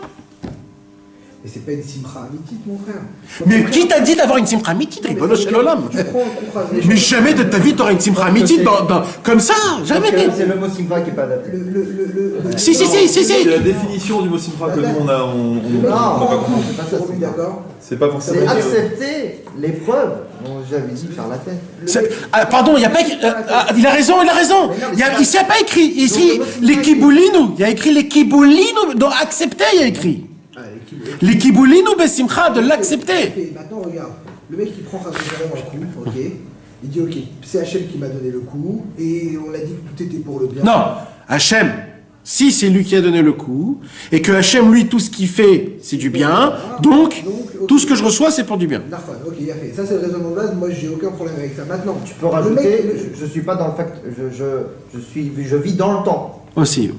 Speaker 5: Mais c'est pas une simcha amitite, mon frère.
Speaker 2: Mais qui t'a dit d'avoir une simcha amitite? Ribono shel olam.
Speaker 5: Tu prends un contrat des
Speaker 2: Mais
Speaker 5: choses.
Speaker 2: jamais de ta vie t'auras une simcha amitite comme ça, jamais.
Speaker 1: Parce que c'est le mot Simcha qui n'est pas adapté.
Speaker 2: Si.
Speaker 3: C'est la définition du mot Simcha que nous on a.
Speaker 5: Le mec qui
Speaker 1: Non,
Speaker 5: prend un coup,
Speaker 1: c'est pas ça,
Speaker 5: pour lui,
Speaker 1: c'est
Speaker 5: d'accord.
Speaker 3: C'est pas forcément.
Speaker 1: C'est accepter l'épreuve. Bon, j'avais dit faire la tête.
Speaker 2: Pardon, il n'y a pas écrit. Il a raison. Ici, il n'y a pas écrit. Ici, les kiboulinu. Il y a écrit les kiboulinu. Donc, accepter, il y a écrit. Les kiboulinu, besimcha, de l'accepter.
Speaker 5: Maintenant, regarde. Le mec qui prend un coup, ok. Il dit, ok, c'est Hachem qui m'a donné le coup. Et on l'a dit que tout était pour le bien.
Speaker 2: Non, Hachem. Si c'est lui qui a donné le coup, et que Hachem, lui, tout ce qu'il fait, c'est du bien, donc, tout ce que je reçois, c'est pour du bien.
Speaker 5: Narfan, ok, il a fait. Ça, c'est le raisonnement de base. Moi, j'ai aucun problème avec ça. Maintenant,
Speaker 1: Tu peux rajouter, je suis pas dans le fait, je vis dans le temps.
Speaker 2: Aussi.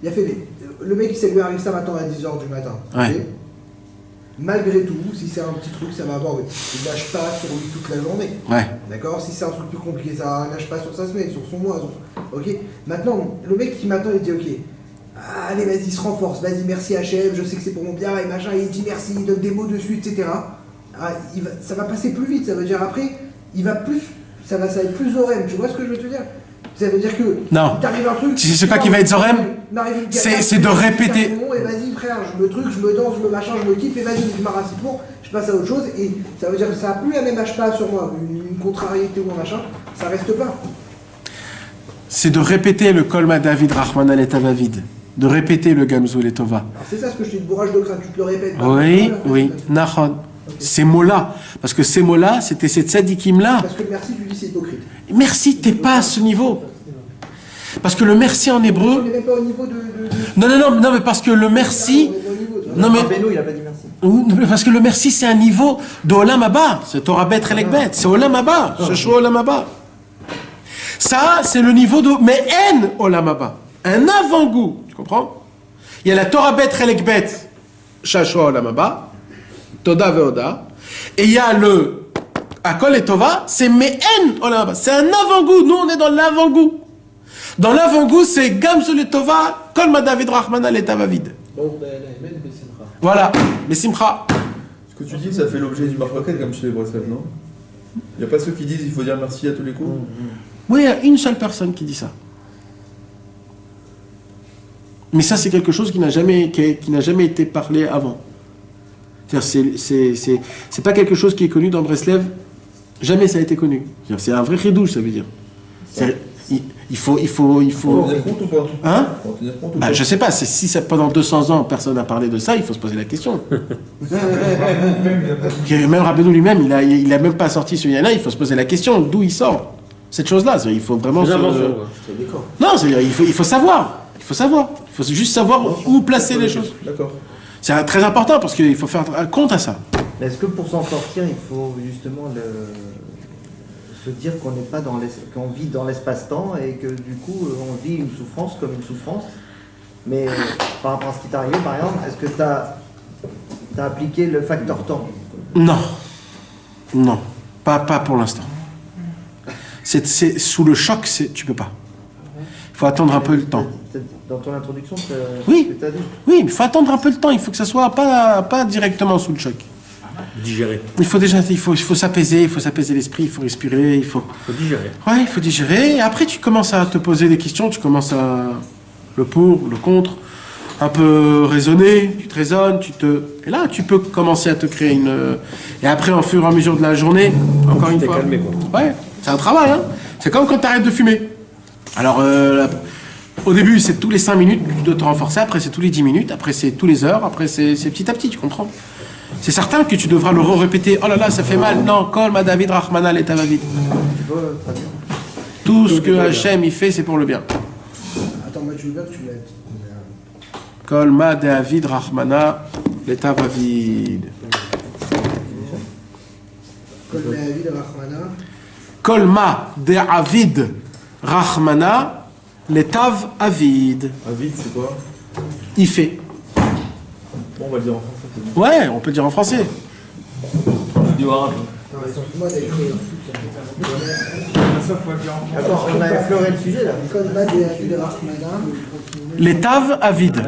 Speaker 5: il a fait. Le mec, ça lui arrive ça maintenant à 10h du matin.
Speaker 2: Ouais.
Speaker 5: ok. Malgré tout, si c'est un petit truc, ça va avoir. Il lâche pas sur lui toute la journée.
Speaker 2: Ouais.
Speaker 5: D'accord. Si c'est un truc plus compliqué, ça lâche pas sur sa semaine, sur son mois. Ok. Maintenant, le mec qui m'attend, il dit ok. Allez, vas-y, il se renforce. Vas-y, merci Hachem. Je sais que c'est pour mon bien et machin. Il dit merci, il donne des mots dessus, etc. Ça va passer plus vite. Ça veut dire après, il va plus. Ça va être plus zorem. Tu vois ce que je veux te dire? Ça veut dire que.
Speaker 2: Non.
Speaker 5: Il t'arrive un truc.
Speaker 2: Tu sais c'est quoi qui va être zorem? C'est de répéter.
Speaker 5: Et vas-y, frère, je me truc, je me danse, je me machin, je me kiffe, et vas-y, je m'arrasse pour, je passe à autre chose, et ça veut dire que ça n'a plus la même pas sur moi, une contrariété ou un machin, ça reste pas.
Speaker 2: C'est de répéter le Kolma David Rahman al Etavavid. De répéter le Gamzu et Tova.
Speaker 5: Alors c'est ça ce que je te dis, bourrage de crâne, tu te le répètes.
Speaker 2: Oui, Nahon. Ces mots-là. Parce que ces mots-là, c'était ces tzadikim-là.
Speaker 5: Parce que le merci, tu dis c'est hypocrite.
Speaker 2: Merci, t'es pas à ce niveau. Parce que le merci en hébreu.
Speaker 5: On n'est même pas au niveau de.
Speaker 2: Non, mais parce que le merci. Non, mais.
Speaker 1: Beno, il a pas dit merci.
Speaker 2: Parce que le merci, c'est un niveau de Olam Haba. C'est Torah Bet Relek Bet. C'est Olam Haba. Shashua Olam Haba. Ça, c'est le niveau de. Mais En Olam Haba. Un avant-goût. Tu comprends? Il y a la Torah Bet Relek Bet. Shashua Olam Haba. Toda Veoda. Et il y a le. Akol et Tova. C'est Me'en Olam Haba. C'est un avant-goût. Nous, on est dans l'avant-goût. Dans l'avant-goût, c'est Gamzu le Tova, Kol ma David Rahman al Etavavid. Voilà, mais Simcha.
Speaker 3: Ce que tu dis, ça fait l'objet du marque-paquet comme chez les Breslev, non? Il n'y a pas ceux qui disent il faut dire merci à tous les coups?
Speaker 2: Oui, il y a une seule personne qui dit ça. Mais ça, c'est quelque chose qui n'a jamais été parlé avant. C'est pas quelque chose qui est connu dans Breslev Jamais ça a été connu. C'est un vrai chidouche, ça veut dire. Il faut...
Speaker 3: Faut en tenir compte ou pas?
Speaker 2: Hein?
Speaker 3: Faut en tenir compte ou
Speaker 2: Bah,
Speaker 3: pas?
Speaker 2: je sais pas, si ça, pendant 200 ans personne n'a parlé de ça, il faut se poser la question. Même Rabbeinu lui-même, il a même pas sorti ce lien-là, il faut se poser la question d'où il sort cette chose-là. Il faut vraiment
Speaker 4: Des
Speaker 2: se...
Speaker 4: inventions, quoi.
Speaker 2: Non, il faut savoir. Il faut savoir. Il faut juste savoir où placer les choses.
Speaker 3: D'accord.
Speaker 2: C'est très important parce qu'il faut faire compte à ça.
Speaker 1: Mais est-ce que pour s'en sortir, il faut justement se dire qu'on n'est pas qu'on vit dans l'espace-temps et que du coup on vit une souffrance comme une souffrance. Mais par rapport à ce qui t'est arrivé, par exemple, est-ce que tu as appliqué le facteur temps?
Speaker 2: Non. Non. Pas pour l'instant. C'est sous le choc, tu peux pas. Il faut attendre un peu le temps.
Speaker 1: Dans ton introduction,
Speaker 2: Oui.
Speaker 1: ce que tu as dit.
Speaker 2: Oui, mais il faut attendre un peu le temps. Il faut que ça soit pas directement sous le choc.
Speaker 4: Digérer.
Speaker 2: Il faut s'apaiser, il faut s'apaiser l'esprit, il faut respirer, il faut...
Speaker 4: Faut digérer.
Speaker 2: Ouais, il faut digérer. Et après, tu commences à te poser des questions, tu commences à... Le pour, le contre, un peu raisonner, tu te raisonnes, Et là, tu peux commencer à te créer une... Et après, au fur et à mesure de la journée, encore une
Speaker 4: T'es
Speaker 2: fois...
Speaker 4: calmé, quoi.
Speaker 2: Ouais, c'est un travail, hein. C'est comme quand tu arrêtes de fumer. Alors, au début, c'est tous les 5 minutes, tu dois te renforcer. Après, c'est tous les 10 minutes. Après, c'est tous les heures. Après, c'est petit à petit, tu comprends? C'est certain que tu devras le répéter. Oh là là, ça fait mal. Non, Kol ma David Rahmana le Tavavid. Tout ce que Hachem il fait, c'est pour le bien.
Speaker 5: Attends, moi, tu veux bien que tu l'aides.
Speaker 2: Kol ma David Rahmana le Tavavid.
Speaker 5: Kol David Rahmana.
Speaker 2: Kol ma David Rahmana le Tav Avid.
Speaker 3: Avid, c'est quoi?
Speaker 2: Il fait.
Speaker 3: Bon, on va le dire en français.
Speaker 2: Ouais, on peut dire en français.
Speaker 5: Non, moi d'écrire.
Speaker 1: Attends, on a effleuré le sujet là.
Speaker 5: Kol David Rahmana.
Speaker 2: Les Tav Avid.